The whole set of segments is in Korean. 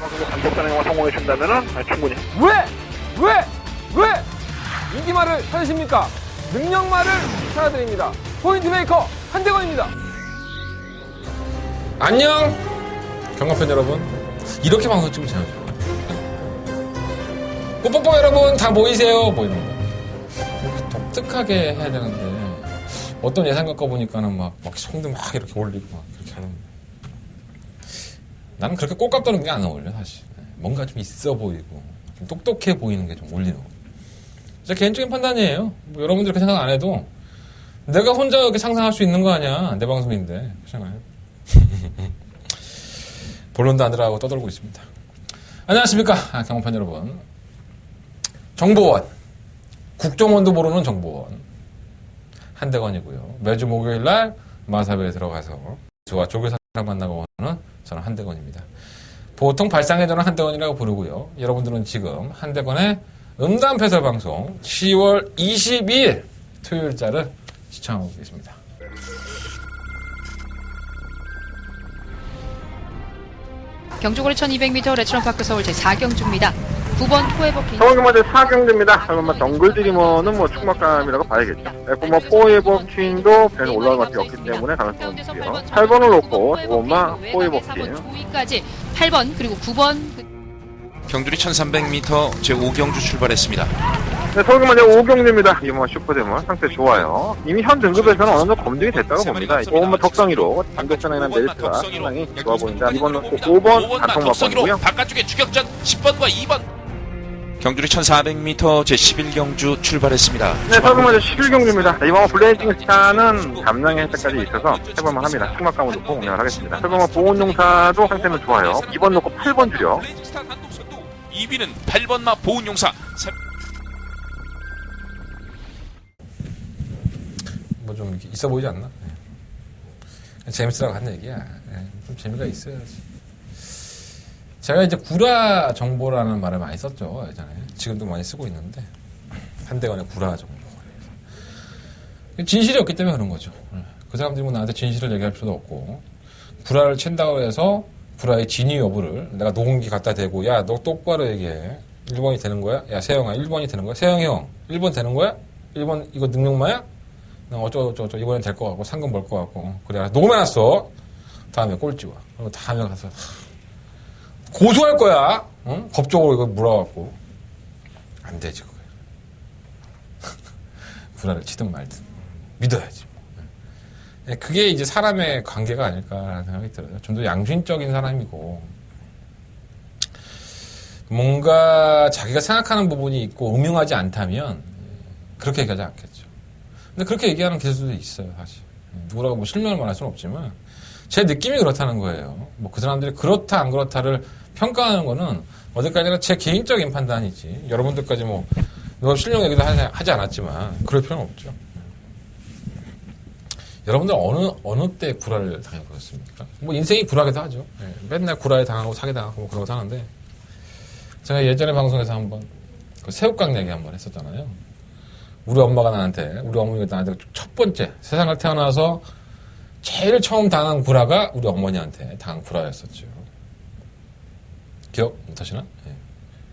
방송도 단독 단행화 성공해 준다면은 충분히. 왜 인기말을 찾으십니까? 능력말을 찾아드립니다. 포인트메이커 한대건입니다. 안녕 경마팬 여러분, 이렇게 방송 찍으면 재밌어요. 뽀뽀뽀 여러분 다 모이세요 뭐 이런 거 이렇게 독특하게 해야 되는데 어떤 예산 갖고 보니까는 막 송도 막 이렇게 올리고 막 그렇게 하는. 나는 그렇게 꼴값 도는 게 안 어울려 사실. 뭔가 좀 있어 보이고 좀 똑똑해 보이는 게 좀 어울리는 거. 제 개인적인 판단이에요. 뭐 여러분들 그렇게 생각 안 해도 내가 혼자 이렇게 상상할 수 있는 거 아니야. 내 방송인데 그렇잖아요. 본론도 안 들어가고 떠들고 있습니다. 안녕하십니까 경마팬 여러분. 정보원, 국정원도 모르는 정보원 한대건이고요. 매주 목요일날 마사회에 들어가서 저와 조교사랑 만나고 오는 저는 한대건입니다. 보통 발상의 전은 한대건이라고 부르고요. 여러분들은 지금 한대건의 음담패설 방송 10월 22일 토요일자를 시청하고 계십니다. 경주거리 1200m 레츠런파크 서울 제4경주입니다. 9번 포에버킹. 서울경마제 4경주입니다. 설마 정글드리머는 뭐 축막감이라고 봐야겠죠. F1 포에버킹도 배는 올라갈 맛이 없기 때문에 가능성은 있고요. 8번을 놓고 5번만 포에버킹. 5위까지 8번 그리고 9번. 경주리 1300m 제5경주 출발했습니다. 네, 서울경마제 5경주입니다. 이번 슈퍼데모 상태 좋아요. 이미 현 등급에서는 어느 정도 검증이 됐다고 봅니다. 5번만 덕성이로 단결선에는 메리트가 상당히 좋아 보인다. 이번 놓고 5번 단통막번이고요. 바깥쪽에 추격전 10번과 2번. 경주리 1400m 제11경주 출발했습니다. 네, 서울경마제 11경주입니다. 이번 블레이징 스타는 감량의 혜택까지 있어서 해볼만 합니다. 축막감을 놓고 운영을 하겠습니다. 서울경마 보온용사도 상태는 좋아요. 2번 놓고 8번 줄여. 2위는 8번마 보훈용사. 뭐 좀 있어 보이지 않나? 네. 재밌으라고 한 얘기야. 네. 좀 재미가 있어야지. 제가 이제 구라 정보라는 말을 많이 썼죠, 예전에. 지금도 많이 쓰고 있는데 한대건의 구라 정보. 진실이 없기 때문에 그런 거죠. 그 사람들이 뭐 나한테 진실을 얘기할 필요도 없고, 구라를 친다고 해서 구라의 진위 여부를 내가 녹음기 갖다 대고, 야, 너 똑바로 얘기해. 1번이 되는 거야? 야, 세영아, 1번이 되는 거야? 세영이 형, 1번 되는 거야? 1번 이거 능력마야? 나 어쩌고저쩌고 이번엔 될 것 같고, 상금 벌 것 같고. 그래, 녹음해놨어. 다음에 꼴찌와. 그리고 다음에 가서 고소할 거야. 응? 법적으로 이거 물어갖고. 안 되지, 그거. 구라를 치든 말든. 믿어야지. 그게 이제 사람의 관계가 아닐까라는 생각이 들어요. 좀 더 양심적인 사람이고, 뭔가 자기가 생각하는 부분이 있고 음흉하지 않다면 그렇게 얘기하지 않겠죠. 근데 그렇게 얘기하는 기술도 있어요, 사실. 누구라고 뭐 실명을 말할 수는 없지만 제 느낌이 그렇다는 거예요. 뭐 그 사람들이 그렇다 안 그렇다를 평가하는 거는 어디까지나 제 개인적인 판단이지. 여러분들까지 뭐 실명 얘기도 하지 않았지만 그럴 필요는 없죠. 여러분들 어느 때 구라를 당해보셨습니까? 뭐 인생이 구라기도 하죠. 네, 맨날 구라에 당하고 사기당하고 뭐 그런 거 사는데, 제가 예전에 방송에서 한번 그 새우깡 얘기 한번 했었잖아요. 우리 어머니가 나한테 첫 번째 세상을 태어나서 제일 처음 당한 구라가 우리 어머니한테 당한 구라였었죠. 기억 못하시나? 네.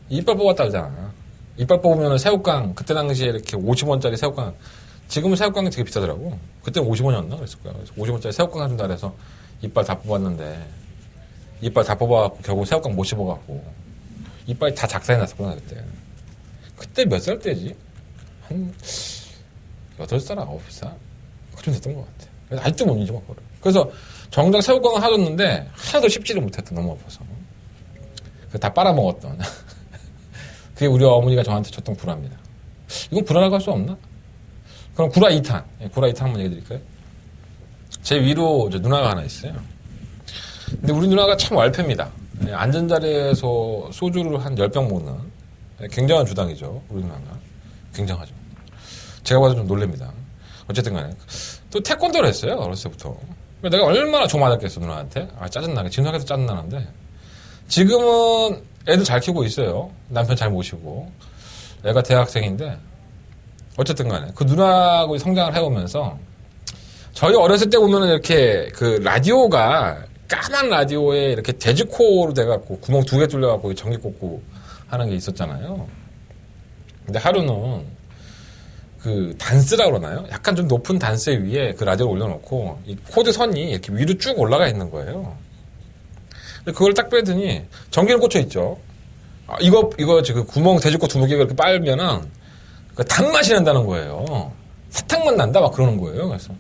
이빨 뽑았다 그러잖아. 이빨 뽑으면 새우깡, 그때 당시에 이렇게 50원짜리 새우깡, 지금은 새우깡이 되게 비싸더라고. 그때는 50원이었나? 그랬을 거야. 그래서 50원짜리 새우깡 사준다 그래서 이빨 다 뽑았는데, 이빨 다 뽑아갖고 결국 새우깡 못 씹어갖고, 이빨이 다 작살이 났었구나, 그때. 그때 몇 살 때지? 한 8살, 9살? 그쯤 됐던 것 같아. 그래서 아직도 못 잊어, 그거를. 그래서 정작 새우깡을 사줬는데, 하나도 씹지를 못했다, 너무 아파서. 다 빨아먹었던. 그게 우리 어머니가 저한테 줬던 구라입니다. 이건 구라라고 할 수 없나? 그럼 구라 2탄. 구라 2탄 한번 얘기 드릴까요? 제 위로 누나가 하나 있어요. 근데 우리 누나가 참 완패입니다. 안전자리에서 소주를 한 10병 먹는 굉장한 주당이죠. 우리 누나가. 굉장하죠. 제가 봐도 좀 놀랍니다. 어쨌든 간에. 또 태권도를 했어요. 어렸을 때부터. 내가 얼마나 조맞았겠어, 누나한테. 짜증나게. 지금 생각해도 짜증나는데. 지금은 애들 잘 키우고 있어요. 남편 잘 모시고. 애가 대학생인데. 어쨌든 간에 그 누나하고 성장을 해오면서 저희 어렸을 때 보면은 이렇게 그 라디오가 까만 라디오에 이렇게 돼지코로 돼갖고 구멍 2개 뚫려갖고 전기 꽂고 하는 게 있었잖아요. 근데 하루는 그 단스라 그러나요? 약간 좀 높은 단스 위에 그 라디오를 올려놓고 이 코드 선이 이렇게 위로 쭉 올라가 있는 거예요. 근데 그걸 딱 빼더니 전기는 꽂혀 있죠. 아, 이거 지금 구멍 돼지코 2개가 이렇게 빨면은 그 단맛이 난다는 거예요. 사탕맛 난다 막 그러는 거예요. 그래서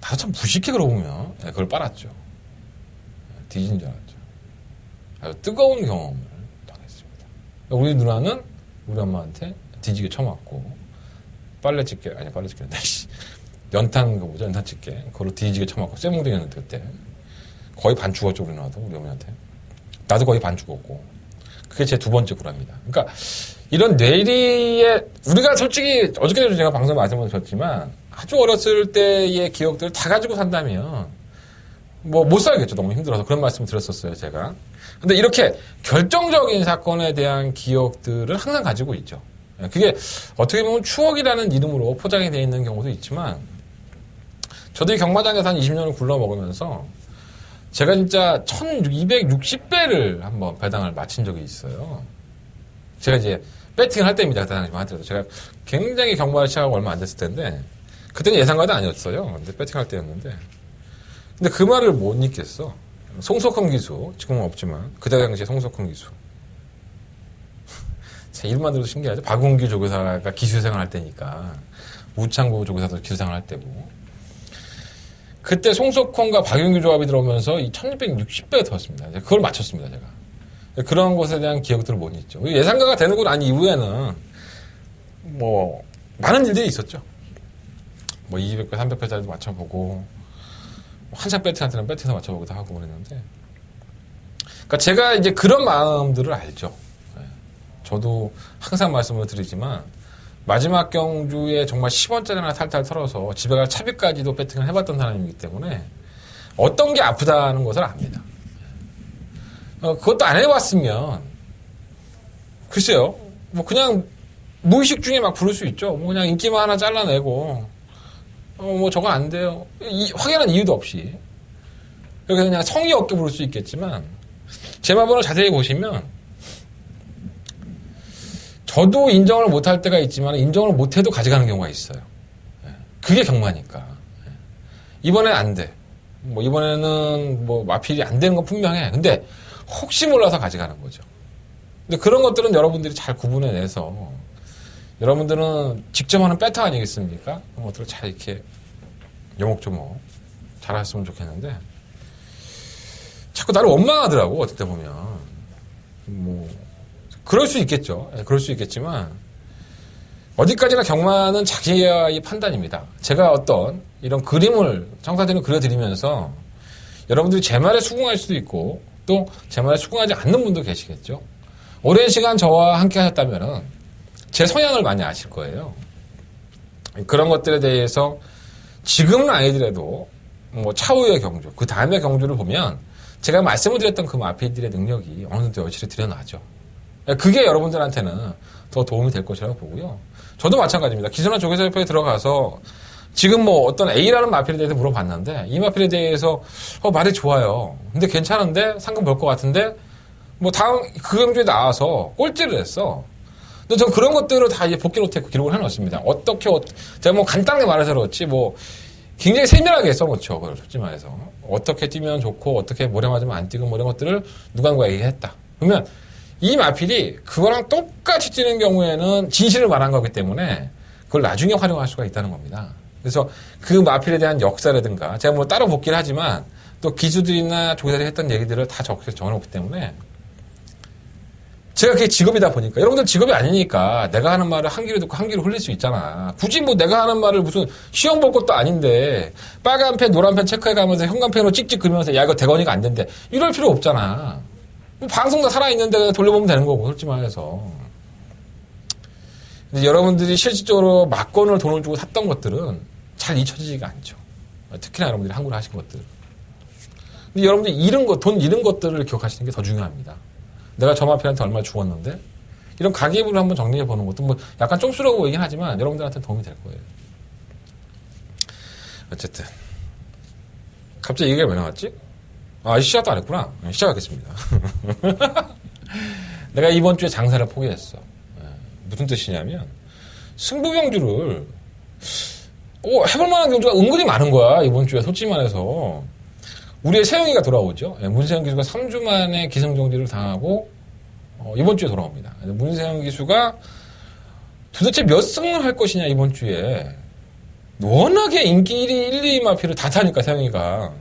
나도 참 무식해 그러고 보면 그걸 빨았죠. 뒤진 줄 알았죠. 아주 뜨거운 경험을 당했습니다. 우리 누나는 우리 엄마한테 뒤지게 쳐맞고 빨래집게 연탄 거 뭐죠? 연탄 집게 그걸로 뒤지게 쳐맞고 쇠뭉댕이였는데 그때 거의 반 죽었죠. 우리 누나도 우리 어머니한테. 나도 거의 반 죽었고 그게 제 2번째 구라입니다. 그러니까 이런 뇌리에 우리가 솔직히 어저께도 제가 방송에 말씀드렸지만 아주 어렸을 때의 기억들을 다 가지고 산다면 뭐 못 살겠죠. 너무 힘들어서 그런 말씀을 드렸었어요. 제가. 근데 이렇게 결정적인 사건에 대한 기억들을 항상 가지고 있죠. 그게 어떻게 보면 추억이라는 이름으로 포장이 되어 있는 경우도 있지만 저도 이 경마장에서 한 20년을 굴러먹으면서 제가 진짜 1260배를 한번 배당을 마친 적이 있어요. 제가 이제 배팅을 할 때입니다. 그 당시만 하더라도 제가 굉장히 경마를 시작하고 얼마 안 됐을 텐데 그때는 예상가도 아니었어요. 근데 배팅할 때였는데 근데 그 말을 못 잊겠어. 송석헌 기수 지금은 없지만 그때 당시에 송석헌 기수 제 이름만 들어도 신기하죠. 박운규 조교사가 기수생활 할 때니까 우창구 조교사도 기수생활 할 때고 그때 송석헌과 박윤규 조합이 들어오면서 이 1660배가 터졌습니다. 그걸 맞췄습니다. 제가 그런 것에 대한 기억들을 못 잊죠. 예상가가 되는 건 이후에는 뭐 많은 일들이 있었죠. 뭐 200배, 300배짜리도 맞춰보고 한샷 배팅한테는 배팅에서 맞춰보기도 하고 그랬는데 그러니까 제가 이제 그런 마음들을 알죠. 저도 항상 말씀을 드리지만 마지막 경주에 정말 10원짜리나 탈탈 털어서 집에 갈 차비까지도 배팅을 해봤던 사람이기 때문에 어떤 게 아프다는 것을 압니다. 그것도 안 해봤으면 글쎄요 뭐 그냥 무의식 중에 막 부를 수 있죠. 뭐 그냥 인기만 하나 잘라내고 뭐 저거 안 돼요. 확연한 이유도 없이 그래서 그냥 성의 없게 부를 수 있겠지만 제 마음을 자세히 보시면 저도 인정을 못할 때가 있지만 인정을 못해도 가져가는 경우가 있어요. 그게 경마니까. 이번엔 안 돼. 뭐 이번에는 뭐 마필이 안 되는 건 분명해. 근데 혹시 몰라서 가져가는 거죠. 근데 그런 것들은 여러분들이 잘 구분해내서 여러분들은 직접 하는 배터 아니겠습니까? 그런 것들을 잘 이렇게 요목조목 잘 하셨으면 좋겠는데 자꾸 나를 원망하더라고 어떻게 보면 뭐 그럴 수 있겠죠. 그럴 수 있겠지만 어디까지나 경마는 자기의 판단입니다. 제가 어떤 이런 그림을 청사진을 그려드리면서 여러분들이 제 말에 수긍할 수도 있고 또 제 말에 수긍하지 않는 분도 계시겠죠. 오랜 시간 저와 함께 하셨다면 제 성향을 많이 아실 거예요. 그런 것들에 대해서 지금은 아니더라도 뭐 차후의 경주, 그 다음의 경주를 보면 제가 말씀을 드렸던 그 마필들의 능력이 어느 정도 여실히 드러나죠. 그게 여러분들한테는 더 도움이 될 것이라고 보고요. 저도 마찬가지입니다. 기존한 조교사협회에 들어가서 지금 뭐 어떤 A라는 마필에 대해서 물어봤는데 이 마필에 대해서 말이 좋아요. 근데 괜찮은데 상금 벌 것 같은데 뭐 다음 그 경주에 나와서 꼴찌를 했어. 근데 전 그런 것들을 다 이제 복귀 노트에 기록을 해놓습니다. 제가 뭐 간단하게 말해서 그렇지 뭐 굉장히 세밀하게 써놓죠. 그걸 솔직히 말해서 어떻게 뛰면 좋고 어떻게 모래 맞으면 안 뛰고 뭐 이런 것들을 누군가 얘기했다. 그러면 이 마필이 그거랑 똑같이 뛰는 경우에는 진실을 말한 거기 때문에 그걸 나중에 활용할 수가 있다는 겁니다. 그래서 그 마필에 대한 역사라든가 제가 뭐 따로 복귀를 하지만 또 기수들이나 조교사들이 했던 얘기들을 다 적어놓기 때문에 제가 그게 직업이다 보니까 여러분들 직업이 아니니까 내가 하는 말을 한 귀로 듣고 한 귀로 흘릴 수 있잖아. 굳이 뭐 내가 하는 말을 무슨 시험 볼 것도 아닌데 빨간 펜 노란 펜 체크해가면서 형광펜으로 찍찍 그리면서 야 이거 대건이가 안 된대 이럴 필요 없잖아. 방송 다 살아있는데 돌려보면 되는 거고 솔직히 말해서. 근데 여러분들이 실질적으로 막권을 돈을 주고 샀던 것들은 잘 잊혀지지가 않죠. 특히나 여러분들이 한국을 하신 것들. 근데 여러분들이 돈 잃은 것들을 기억하시는 게 더 중요합니다. 내가 저 마필한테 얼마 주었는데 이런 가계부를 한번 정리해 보는 것도 뭐 약간 쫌스러워 보이긴 하지만 여러분들한테 도움이 될 거예요. 어쨌든 갑자기 얘기가 왜 나왔지? 시작도 안 했구나. 시작하겠습니다. 내가 이번 주에 장사를 포기했어. 무슨 뜻이냐면, 승부 경주를, 해볼 만한 경주가 은근히 많은 거야, 이번 주에, 솔직히 말해서. 우리의 세영이가 돌아오죠. 문세영 기수가 3주 만에 기승정지를 당하고, 이번 주에 돌아옵니다. 문세영 기수가 도대체 몇 승을 할 것이냐, 이번 주에. 워낙에 인기 1위, 2위 마피를 다 타니까, 세영이가.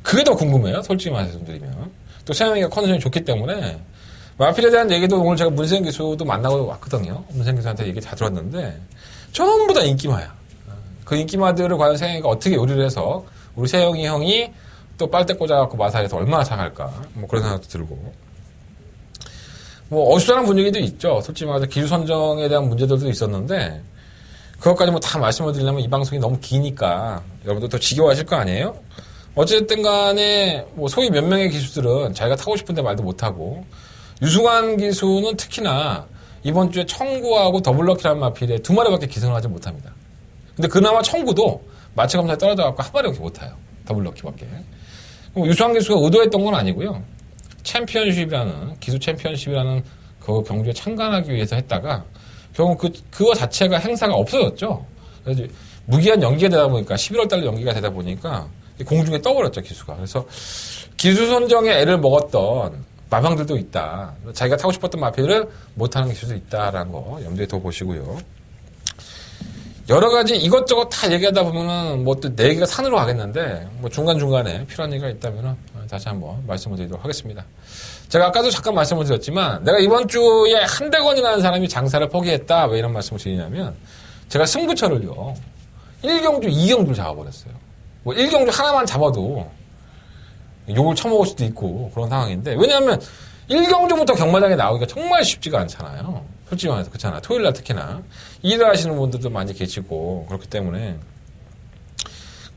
그게 더 궁금해요, 솔직히 말씀드리면. 또 세영이가 컨디션이 좋기 때문에. 마필에 대한 얘기도 오늘 제가 문세영 기수도 만나고 왔거든요. 문세영 기수한테 얘기 다 들었는데 전부 다 인기마야. 그 인기마들을 과연 세영이가 어떻게 요리를 해서 우리 세영이 형이 또 빨대 꽂아갖고 마사에서 얼마나 잘할까. 뭐 그런 생각도 들고. 뭐 어수선한 분위기도 있죠. 솔직히 말해서 기수 선정에 대한 문제들도 있었는데 그것까지 뭐 다 말씀을 드리려면 이 방송이 너무 기니까 여러분들 더 지겨워하실 거 아니에요? 어쨌든 간에 뭐 소위 몇 명의 기수들은 자기가 타고 싶은데 말도 못하고 유승환 기수는 특히나 이번 주에 청구하고 더블럭키라는 마필에 2마리밖에 기승을 하지 못합니다. 근데 그나마 청구도 마취 검사에 떨어져갖고 한 마리밖에 못 타요. 더블럭키밖에. 유승환 기수가 의도했던 건 아니고요. 챔피언십이라는 기수 챔피언십이라는 그 경주에 참가하기 위해서 했다가 결국 그거 자체가 행사가 없어졌죠. 그래서 무기한 연기가 되다 보니까 11월 달로 연기가 되다 보니까 공중에 떠버렸죠, 기수가. 그래서 기수 선정에 애를 먹었던 마방들도 있다. 자기가 타고 싶었던 마필을 못하는 기수도 있다라는 거 염두에 둬 보시고요. 여러 가지 이것저것 다 얘기하다 보면은 뭐 또 내 얘기가 산으로 가겠는데 뭐 중간중간에 필요한 얘기가 있다면은 다시 한번 말씀을 드리도록 하겠습니다. 제가 아까도 잠깐 말씀을 드렸지만 내가 이번 주에 한대건이라는 사람이 장사를 포기했다. 왜 이런 말씀을 드리냐면 제가 승부처를요. 1경주, 2경주를 잡아버렸어요. 뭐 1경주 하나만 잡아도 욕을 처먹을 수도 있고 그런 상황인데 왜냐하면 1경주부터 경마장에 나오기가 정말 쉽지가 않잖아요. 솔직히 말해서 그렇잖아요. 토요일날 특히나 일을 하시는 분들도 많이 계시고 그렇기 때문에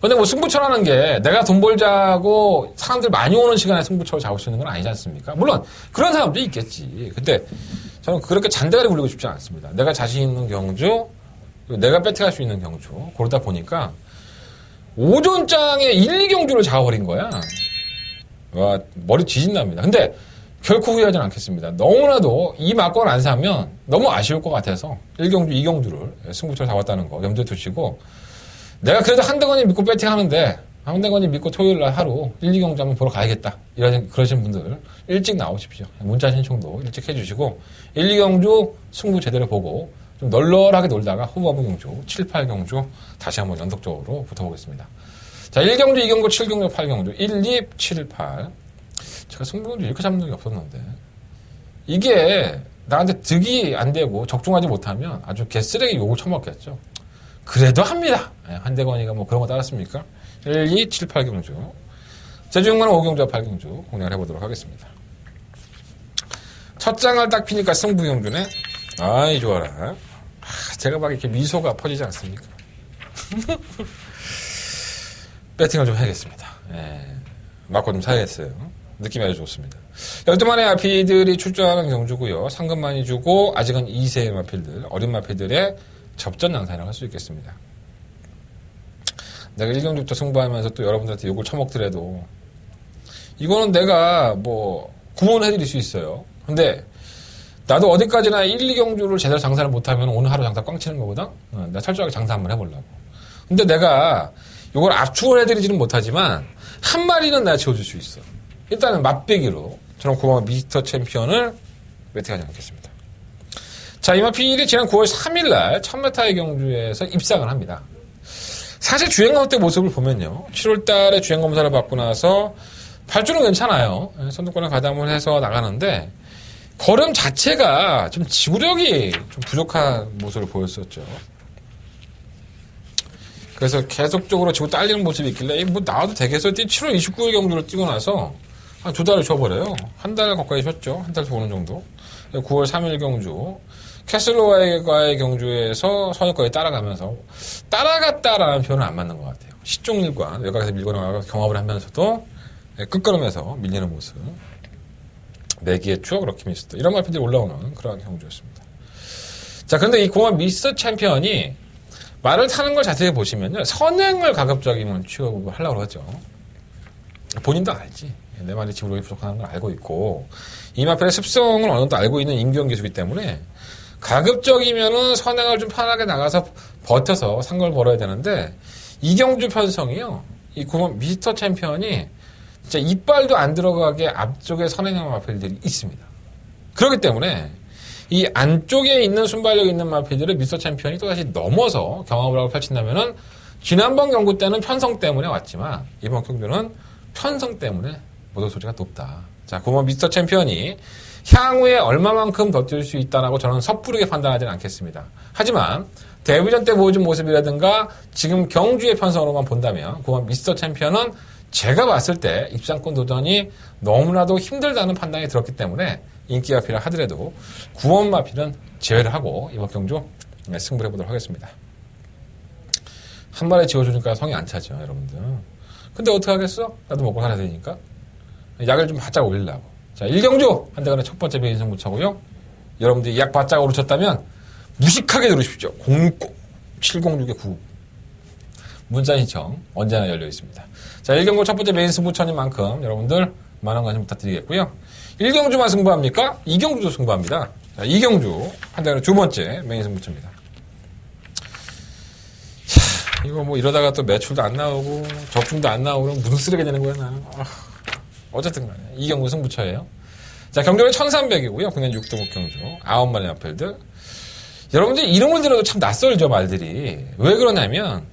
근데 뭐 승부처라는 게 내가 돈 벌자고 사람들 많이 오는 시간에 승부처를 잡을 수 있는 건 아니지 않습니까? 물론 그런 사람도 있겠지. 근데 저는 그렇게 잔대가리 굴리고 싶지 않습니다. 내가 자신 있는 경주 내가 배팅할 수 있는 경주 그러다 보니까 오전장에 1, 2경주를 잡아버린 거야. 와, 머리 지진납니다. 근데 결코 후회하진 않겠습니다. 너무나도 이 막권 안 사면 너무 아쉬울 것 같아서 1경주, 2경주를 승부처를 잡았다는 거 염두에 두시고 내가 그래도 한대건이 믿고 배팅하는데 한대건이 믿고 토요일날 하루 1, 2경주 한번 보러 가야겠다. 그러신 분들 일찍 나오십시오. 문자 신청도 일찍 해주시고 1, 2경주 승부 제대로 보고 좀 널널하게 놀다가 후반부 경주, 7, 8경주 다시 한번 연속적으로 붙어보겠습니다. 자, 1경주, 2경주, 7경주, 8경주, 1, 2, 7, 8. 제가 승부경주 이렇게 잡는 적이 없었는데. 이게 나한테 득이 안 되고 적중하지 못하면 아주 개쓰레기 욕을 처먹겠죠. 그래도 합니다. 한대건이가 뭐 그런 거 따랐습니까? 1, 2, 7, 8경주. 제주행만은 5경주와 8경주 공략을 해보도록 하겠습니다. 첫 장을 딱 피니까 승부경주네. 아이, 좋아라. 제가 막 이렇게 미소가 퍼지지 않습니까? 배팅을 좀 해야겠습니다. 맞고 좀 사야겠어요. 느낌이 아주 좋습니다. 12만의 마필들이 출전하는 경주고요. 상금 많이 주고 아직은 2세의 마필들, 어린 마필들의 접전 양산이라고 할 수 있겠습니다. 내가 1경주부터 승부하면서 또 여러분들한테 욕을 처먹더라도 이거는 내가 뭐 구원해드릴 수 있어요. 근데 나도 어디까지나 1, 2경주를 제대로 장사를 못하면 오늘 하루 장사 꽝 치는 거거든? 내가 철저하게 장사 한번 해보려고. 근데 내가 이걸 압축을 해드리지는 못하지만 한 마리는 내가 지어줄 수 있어. 일단은 맛배기로 저는 고마운 미스터 챔피언을 배팅하지 않겠습니다. 자, 이 마필이 지난 9월 3일날 1000m의 경주에서 입상을 합니다. 사실 주행검사 때 모습을 보면요. 7월달에 주행검사를 받고 나서 발주는 괜찮아요. 선두권을 가담을 해서 나가는데 걸음 자체가 좀 지구력이 좀 부족한 모습을 보였었죠. 그래서 계속적으로 지고 딸리는 모습이 있길래 뭐 나와도 되겠어. 7월 29일 경주를 뛰고 나서 한 2달을 쉬어버려요. 한 달 가까이 쉬었죠. 한 달 보는 정도. 9월 3일 경주 캐슬로와의 경주에서 선두권에 따라가면서 따라갔다라는 표현은 안 맞는 것 같아요. 시종일관 외곽에서 밀고 나가고 경합을 하면서도 끝걸음에서 밀리는 모습. 매기의 추억 럭키미스터 이런 말들이 올라오는 그런 경주였습니다. 자, 그런데 이 공항 미스터 챔피언이 말을 타는 걸 자세히 보시면요. 선행을 가급적이면 취업을 하려고 하죠. 본인도 알지. 내 말이 지구력이 부족한 걸 알고 있고 이 마필의 습성을 어느 정도 알고 있는 임기영 기수이기 때문에 가급적이면은 선행을 좀 편하게 나가서 버텨서 상금을 벌어야 되는데 이경주 편성이요. 이 9번 미스터 챔피언이 진짜 이빨도 안 들어가게 앞쪽에 선행형 마필들이 있습니다. 그렇기 때문에 이 안쪽에 있는 순발력 있는 마필들을 미스터 챔피언이 또다시 넘어서 경합을 하고 펼친다면은 지난번 경구 때는 편성 때문에 왔지만 이번 경주는 편성 때문에 못 올 소지가 높다. 자, 9번 미스터 챔피언이 향후에 얼마만큼 더 뛸 수 있다라고 저는 섣부르게 판단하지는 않겠습니다. 하지만 데뷔전 때 보여준 모습이라든가 지금 경주의 편성으로만 본다면 9번 미스터 챔피언은 제가 봤을 때 입상권 도전이 너무나도 힘들다는 판단이 들었기 때문에 인기가 필요하더라도 9번 마필은 제외를 하고 이번 경주 승부를 해보도록 하겠습니다. 한 마리 지워주니까 성이 안 차죠, 여러분들. 근데 어떡하겠어? 나도 먹고 살아야 되니까. 약을 좀 바짝 올리려고. 자, 1경주! 한대간의 첫 번째 배인 승부차고요. 여러분들이 약 바짝 오르셨다면 무식하게 누르십시오. 00706-9. 문자 신청 언제나 열려 있습니다. 자, 1경주 첫 번째 메인 승부차인 만큼 여러분들 많은 관심 부탁드리겠고요. 1경주만 승부합니까? 2경주도 승부합니다. 자, 2경주 한대간의 두 번째 메인 승부차입니다. 이거 뭐 이러다가 또 매출도 안 나오고 적중도 안 나오고 그럼 무슨 쓰레기 되는 거야 나는. 어쨌든 간에 이경주 승부처예요. 자, 경주는 1300이고요. 국내 6등급 경주 9마리 마필들. 여러분들 이름을 들어도 참 낯설죠, 말들이. 왜 그러냐면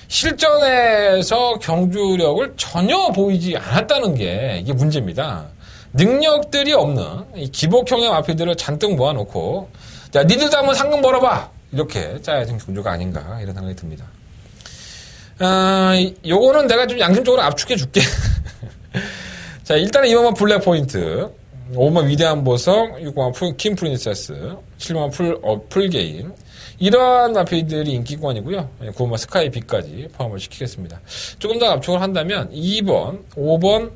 실전에서 경주력을 전혀 보이지 않았다는 게 이게 문제입니다. 능력들이 없는 이 기복형의 마필들을 잔뜩 모아놓고 자, 니들도 한번 상금 벌어봐 이렇게 짜여진 경주가 아닌가 이런 생각이 듭니다. 요거는 내가 좀 양심적으로 압축해 줄게. 자, 일단은 2번만 블랙 포인트, 5번 위대한 보석, 6번 킴 프린세스, 7번 풀게임. 이러한 마필들이 인기권이고요. 9번 스카이 빛까지 포함을 시키겠습니다. 조금 더 압축을 한다면 2번, 5번,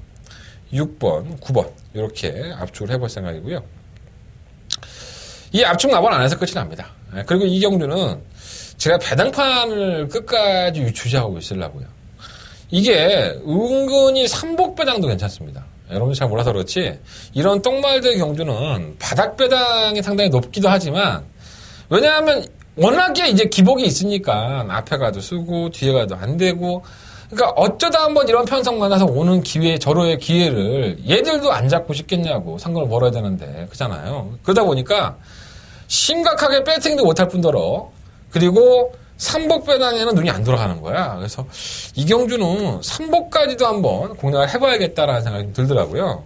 6번, 9번. 이렇게 압축을 해볼 생각이고요. 이 압축 나번 안 해서 끝이 납니다. 그리고 이 경주는 제가 배당판을 끝까지 유추하고 있으려고요. 이게 은근히 삼복배당도 괜찮습니다. 여러분들 잘 몰라서 그렇지 이런 똥말들 경주는 바닥배당이 상당히 높기도 하지만 왜냐하면 워낙에 이제 기복이 있으니까 앞에 가도 쓰고 뒤에 가도 안 되고 그러니까 어쩌다 한번 이런 편성 만나서 오는 기회, 절호의 기회를 얘들도 안 잡고 싶겠냐고 상금을 벌어야 되는데 그렇잖아요. 그러다 보니까 심각하게 배팅도 못할 뿐더러 그리고 삼복배당에는 눈이 안 돌아가는 거야. 그래서 이 경주는 삼복까지도 한번 공략을 해봐야겠다라는 생각이 좀 들더라고요.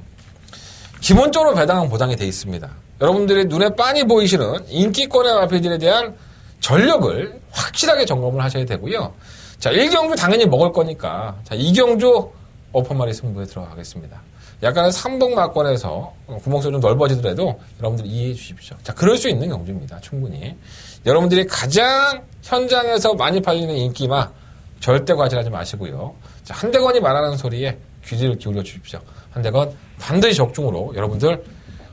기본적으로 배당은 보장이 돼 있습니다. 여러분들이 눈에 빤히 보이시는 인기권의 마필들에 대한 전력을 확실하게 점검을 하셔야 되고요. 자, 1경주 당연히 먹을 거니까 자, 2경주 어퍼마리 승부에 들어가겠습니다. 약간은 삼복마권에서 구멍소리 좀 넓어지더라도 여러분들이 이해해 주십시오. 자, 그럴 수 있는 경주입니다. 충분히. 여러분들이 가장 현장에서 많이 팔리는 인기마 절대 과실하지 마시고요. 자, 한대건이 말하는 소리에 귀를 기울여 주십시오. 한대건 반드시 적중으로 여러분들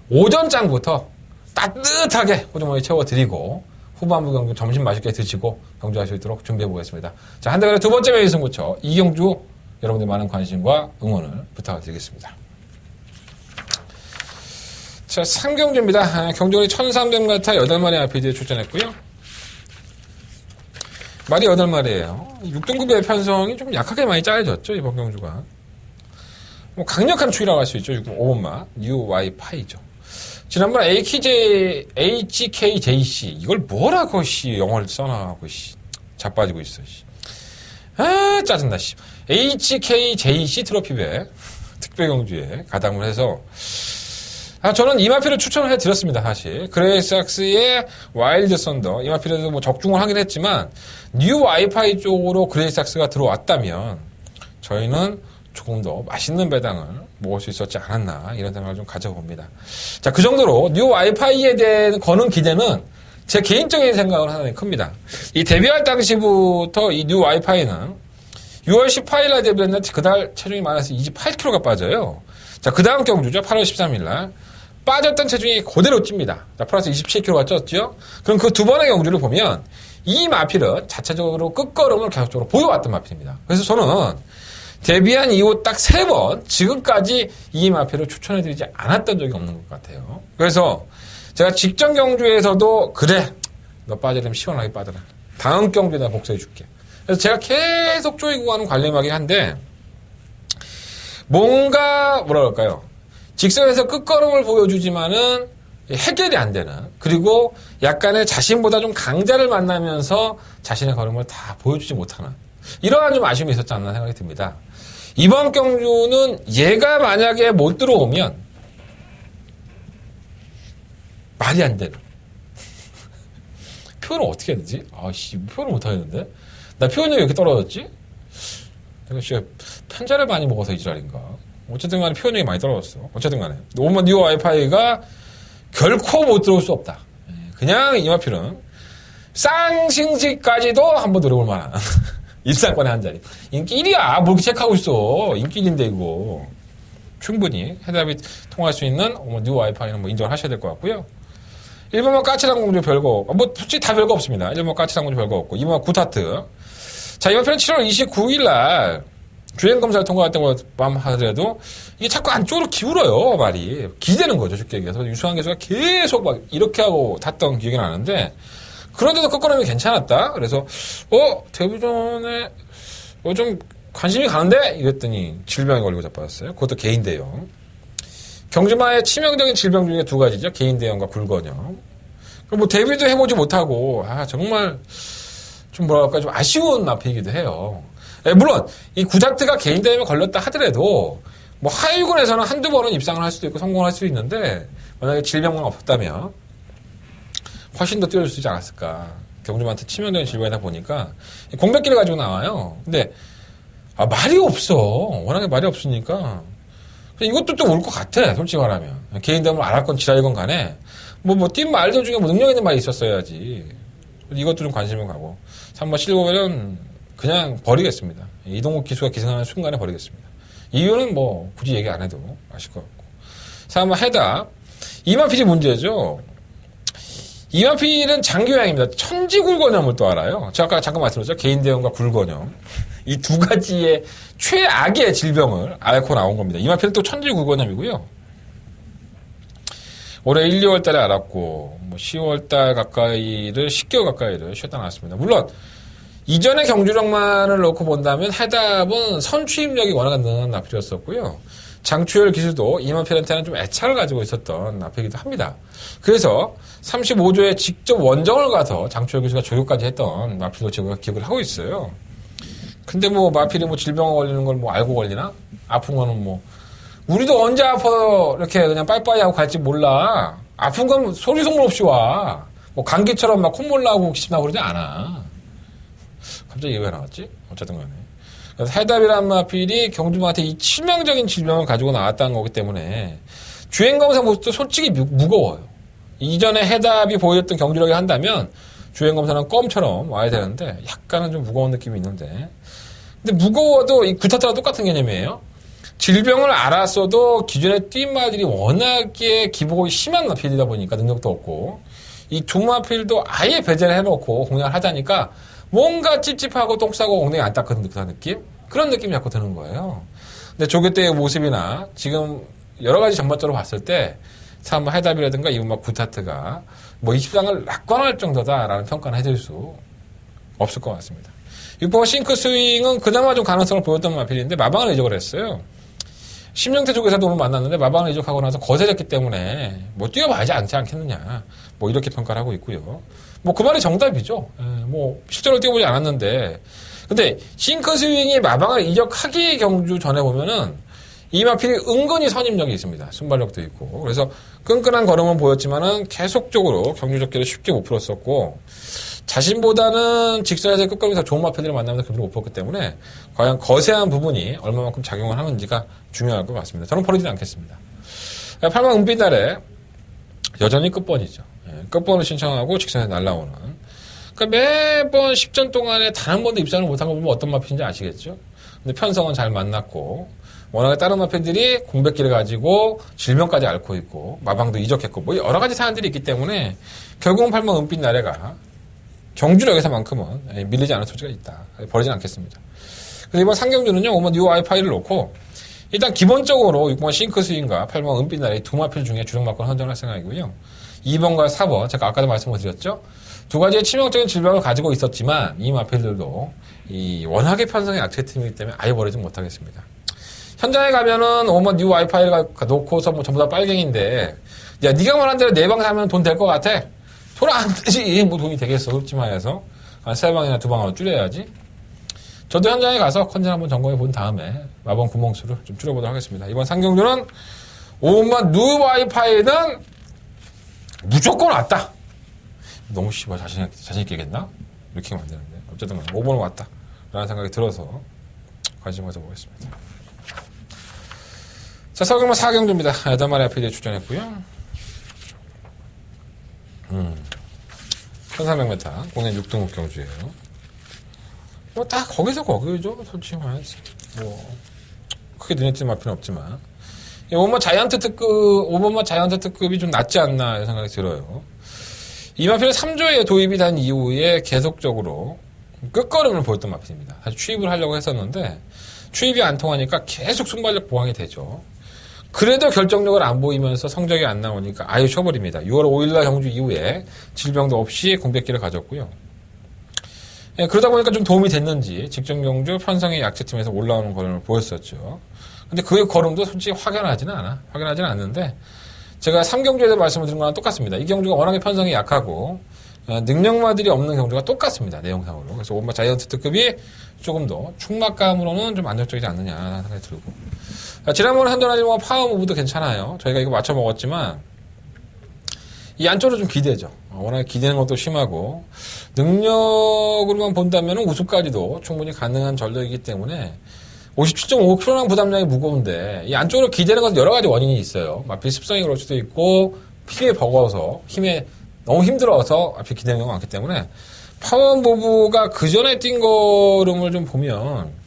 오전장부터 따뜻하게 호주머니 채워드리고 후반부 경주 점심 맛있게 드시고 경주할 수 있도록 준비해 보겠습니다. 자, 한대건의 두 번째 메인 승부처 이경주 여러분들 많은 관심과 응원을 부탁드리겠습니다. 자, 3경주입니다. 경주는 1300m 8마리 RPG에 출전했고요. 말이 8마리예요. 6등급의 편성이 좀 약하게 많이 짜여졌죠, 이번 경주가. 뭐 강력한 추이라고 할 수 있죠. 5번마 뉴 와이 파이죠. 지난번 HKJC 이걸 뭐라고 영어를 써놔하고 자빠지고 있어. 짜증나. HKJC 트로피배 특별 경주에 가담을 해서 저는 이 마필을 추천을 해드렸습니다, 사실. 그레이삭스의 와일드 썬더. 이 마필에도 뭐 적중을 하긴 했지만, 뉴 와이파이 쪽으로 그레이삭스가 들어왔다면, 저희는 조금 더 맛있는 배당을 먹을 수 있었지 않았나, 이런 생각을 좀 가져봅니다. 자, 그 정도로 뉴 와이파이에 대한 거는 기대는 제 개인적인 생각은 하나 큽니다. 이 데뷔할 당시부터 이 뉴 와이파이는 6월 18일날 데뷔했는데, 그달 체중이 많아서 28kg가 빠져요. 자, 그 다음 경주죠. 8월 13일날. 빠졌던 체중이 그대로 찝니다. 자, 플러스 27kg가 쪘죠? 그럼 그 두 번의 경주를 보면 이 마필은 자체적으로 끝걸음을 계속적으로 보여왔던 마필입니다. 그래서 저는 데뷔한 이후 딱 3번 지금까지 이 마필을 추천해드리지 않았던 적이 없는 것 같아요. 그래서 제가 직전 경주에서도 그래 너 빠지려면 시원하게 빠져라. 다음 경주에 내가 복수해줄게. 그래서 제가 계속 쪼이고 가는 관례막이 한데 뭔가 뭐라 그럴까요? 직선에서 끝걸음을 보여주지만은 해결이 안 되는, 그리고 약간의 자신보다 좀 강자를 만나면서 자신의 걸음을 다 보여주지 못하는 이러한 좀 아쉬움이 있었지 않나 생각이 듭니다. 이번 경주는 얘가 만약에 못 들어오면 말이 안 되는 표현을 어떻게 해야 되지? 아씨 표현을 못 하겠는데 나 표현력이 왜 이렇게 떨어졌지? 내가 진짜 편자를 많이 먹어서 이 지랄인가? 어쨌든 간에 표현력이 많이 떨어졌어. 어쨌든 간에 오만 뉴 와이파이가 결코 못 들어올 수 없다. 그냥 이마필은 쌍싱지까지도 한번 노려볼 만한 입상권의 한 자리. 인기 1위야. 뭘 이렇게 체크하고 있어. 인기 1인데 이거. 충분히 해답이 통할 수 있는 뉴 와이파이는 뭐 인정을 하셔야 될 것 같고요. 1번만 까칠한 공주 별거, 뭐 솔직히 다 별거 없습니다. 1번 까칠한 공주 별거 없고 2번 구타트. 자, 이번 편은 7월 29일 날 주행 검사를 통과할 때만 하더라도 이게 자꾸 안쪽으로 기울어요, 말이. 기대는 거죠, 쉽게 얘기해서. 유수한 개수가 계속 막 이렇게 하고 탔던 기억이 나는데, 그런데도 끝걸음이 괜찮았다. 그래서, 데뷔전에, 좀 관심이 가는데? 이랬더니 질병에 걸리고 자빠졌어요. 그것도 개인 대형. 경주마의 치명적인 질병 중에 2가지죠. 개인 대형과 굴건형. 뭐 데뷔도 해보지 못하고, 정말, 좀 뭐랄까, 좀 아쉬운 앞이기도 해요. 물론 이 구자트가 개인 대회에 걸렸다 하더라도 뭐 하위군에서는 한두 번은 입상을 할 수도 있고 성공을 할 수도 있는데 만약에 질병만 없었다면 훨씬 더 뛰어줄 수 있지 않았을까. 경주마한테 치명적인 질병이다 보니까 공백기를 가지고 나와요. 근데 말이 없어. 워낙에 말이 없으니까 이것도 또 올 것 같아. 솔직히 말하면 개인 대회를 안 할 건 지랄이건 간에 뛴 말들 중에 뭐 능력 있는 말이 있었어야지. 이것도 좀 관심을 가고 3번 실버벨은 그냥 버리겠습니다. 이동욱 기수가 기승하는 순간에 버리겠습니다. 이유는 뭐 굳이 얘기 안 해도 아실 것 같고. 3번 해답. 이마필이 문제죠. 이마필은 장기요양입니다. 천지굴건염을 또 알아요. 제가 아까 잠깐 말씀드렸죠. 개인 대형과 굴건염. 이 2가지의 최악의 질병을 앓고 나온 겁니다. 이마필은 또 천지굴건염이고요. 올해 1, 2월 달에 알았고 10월 달 가까이를 10개월 가까이를 쉬었다 나왔습니다. 물론 이전의 경주력만을 놓고 본다면 해답은 선취입력이 워낙 능한 나필이었었고요. 장추열 기수도 이마필한테는 좀 애착을 가지고 있었던 나필이기도 합니다. 그래서 35조에 직접 원정을 가서 장추열 기수가 조교까지 했던 나필도 제가 기억을 하고 있어요. 근데 마필이 질병에 걸리는 걸 알고 걸리나? 아픈 거는 우리도 언제 아파 이렇게 그냥 빠이빠이 하고 갈지 몰라. 아픈 건 소리 소문 없이 와. 감기처럼 막 콧물 나고 기침 나고 그러지 않아. 갑자기 이거 왜 나왔지? 어쨌든 간에. 그래서 해답이란 마필이 경주마한테 이 치명적인 질병을 가지고 나왔다는 거기 때문에 주행검사 모습도 솔직히 무거워요. 이전에 해답이 보여줬던 경주력이 한다면 주행검사는 껌처럼 와야 되는데 약간은 좀 무거운 느낌이 있는데, 근데 무거워도 이 구타트랑 똑같은 개념이에요. 질병을 알았어도 기존에 뛴 마들이 워낙에 기복이 심한 마필이다 보니까 능력도 없고 이 2마필도 아예 배제를 해놓고 공략을 하자니까 뭔가 찝찝하고 똥 싸고 엉덩이 안 닦은 듯한 느낌? 그런 느낌이 자꾸 드는 거예요. 근데 조교 때의 모습이나 지금 여러 가지 전반적으로 봤을 때 참 해답이라든가 이번 구타트가 20상을 낙관할 정도다라는 평가는 해드릴 수 없을 것 같습니다. 6번 싱크 스윙은 그나마 좀 가능성을 보였던 마필인데 마방을 이적을 했어요. 심령태 쪽에서도 오늘 만났는데 마방을 이적하고 나서 거세졌기 때문에 뛰어봐야지 않지 않겠느냐 이렇게 평가를 하고 있고요. 그 말이 정답이죠. 실제로 뛰어보지 않았는데. 근데, 싱크 스윙이 마방을 이적하기 경주 전에 보면은, 이마필이 은근히 선임력이 있습니다. 순발력도 있고. 그래서 끈끈한 걸음은 보였지만은 계속적으로 경주 적기를 쉽게 못 풀었었고, 자신보다는 직선에서 끝걸음이 더 좋은 마필들을 만나면서 경주를 못 풀었기 때문에, 과연 거세한 부분이 얼마만큼 작용을 하는지가 중요할 것 같습니다. 저는 버리진 않겠습니다. 8만 은빛날에 여전히 끝번이죠. 끝번을 신청하고 직선에 날라오는. 그러니까 매번 10전 동안에 단 한 번도 입상을 못한 거 보면 어떤 마필인지 아시겠죠? 근데 편성은 잘 만났고, 워낙에 다른 마필들이 공백기를 가지고 질병까지 앓고 있고, 마방도 이적했고, 여러 가지 사안들이 있기 때문에, 결국은 8만 은빛 나래가 경주력에서만큼은 밀리지 않을 소지가 있다. 버리진 않겠습니다. 그래서 이번 상경주는요, 5번 뉴 와이파이를 놓고, 일단 기본적으로 6번 싱크 스윙과 8번 은빛나래 두 마필 중에 주력 막권 선정할 생각이고요. 2번과 4번, 제가 아까도 말씀을 드렸죠. 두 가지의 치명적인 질병을 가지고 있었지만, 이 마필들도 이 워낙에 편성의 약체팀이기 때문에 아예 버리지 못하겠습니다. 현장에 가면은 5번 뉴 와이파이를 놓고서 뭐 전부 다 빨갱인데, 야, 네가 말한 대로 4방 사면 돈 될 것 같아? 돈 안 되지. 뭐 돈이 되겠어. 솔직히 말해서. 한 3방이나 2방으로 줄여야지. 저도 현장에 가서 컨디션 한번 점검해 본 다음에 마번 구멍수를 좀 줄여보도록 하겠습니다. 이번 상경주는 5번 뉴 와이파이는 무조건 왔다. 너무 씨발 자신있게 얘기했나? 이렇게 하면 안 되는데. 어쨌든 5번은 왔다. 라는 생각이 들어서 관심 가져보겠습니다. 자, 서경마 4경주입니다. 8마리 앞에 출전했고요. 1300m, 국내 6등급 경주예요. 뭐, 다 거기서 거기죠. 솔직히 말해서. 뭐, 크게 눈에 띄는 마필은 없지만. 5번 자이언트 특급이 좀 낫지 않나 생각이 들어요. 이 마필은 3조에 도입이 된 이후에 계속적으로 끝걸음을 보였던 마필입니다. 사실 취입을 하려고 했었는데, 취입이 안 통하니까 계속 순발력 보강이 되죠. 그래도 결정력을 안 보이면서 성적이 안 나오니까 아예 쉬어버립니다. 6월 5일날 경주 이후에 질병도 없이 공백기를 가졌고요. 예, 그러다 보니까 좀 도움이 됐는지 직전 경주 편성의 약체팀에서 올라오는 걸음을 보였었죠. 근데 그 걸음도 솔직히 확연하지는 않는데 제가 3경주에서 말씀을 드린 거랑 똑같습니다. 이 경주가 워낙에 편성이 약하고 능력마들이 없는 경주가 똑같습니다. 내용상으로. 그래서 5번 자이언트 특급이 조금 더 충막감으로는 좀 안정적이지 않느냐 생각이 들고. 지난번에 한전한 1번 파워무브도 괜찮아요. 저희가 이거 맞춰 먹었지만 이 안쪽으로 좀 기대죠. 워낙에 기대는 것도 심하고 능력으로만 본다면 우수까지도 충분히 가능한 전력이기 때문에 57.5kg 부담량이 무거운데 이 안쪽으로 기대는 것은 여러 가지 원인이 있어요. 마필 습성이 그럴 수도 있고 힘에 버거워서 너무 힘들어서 앞에 기대는 경우가 많기 때문에 파워무브가 그 전에 뛴 걸음을 좀 보면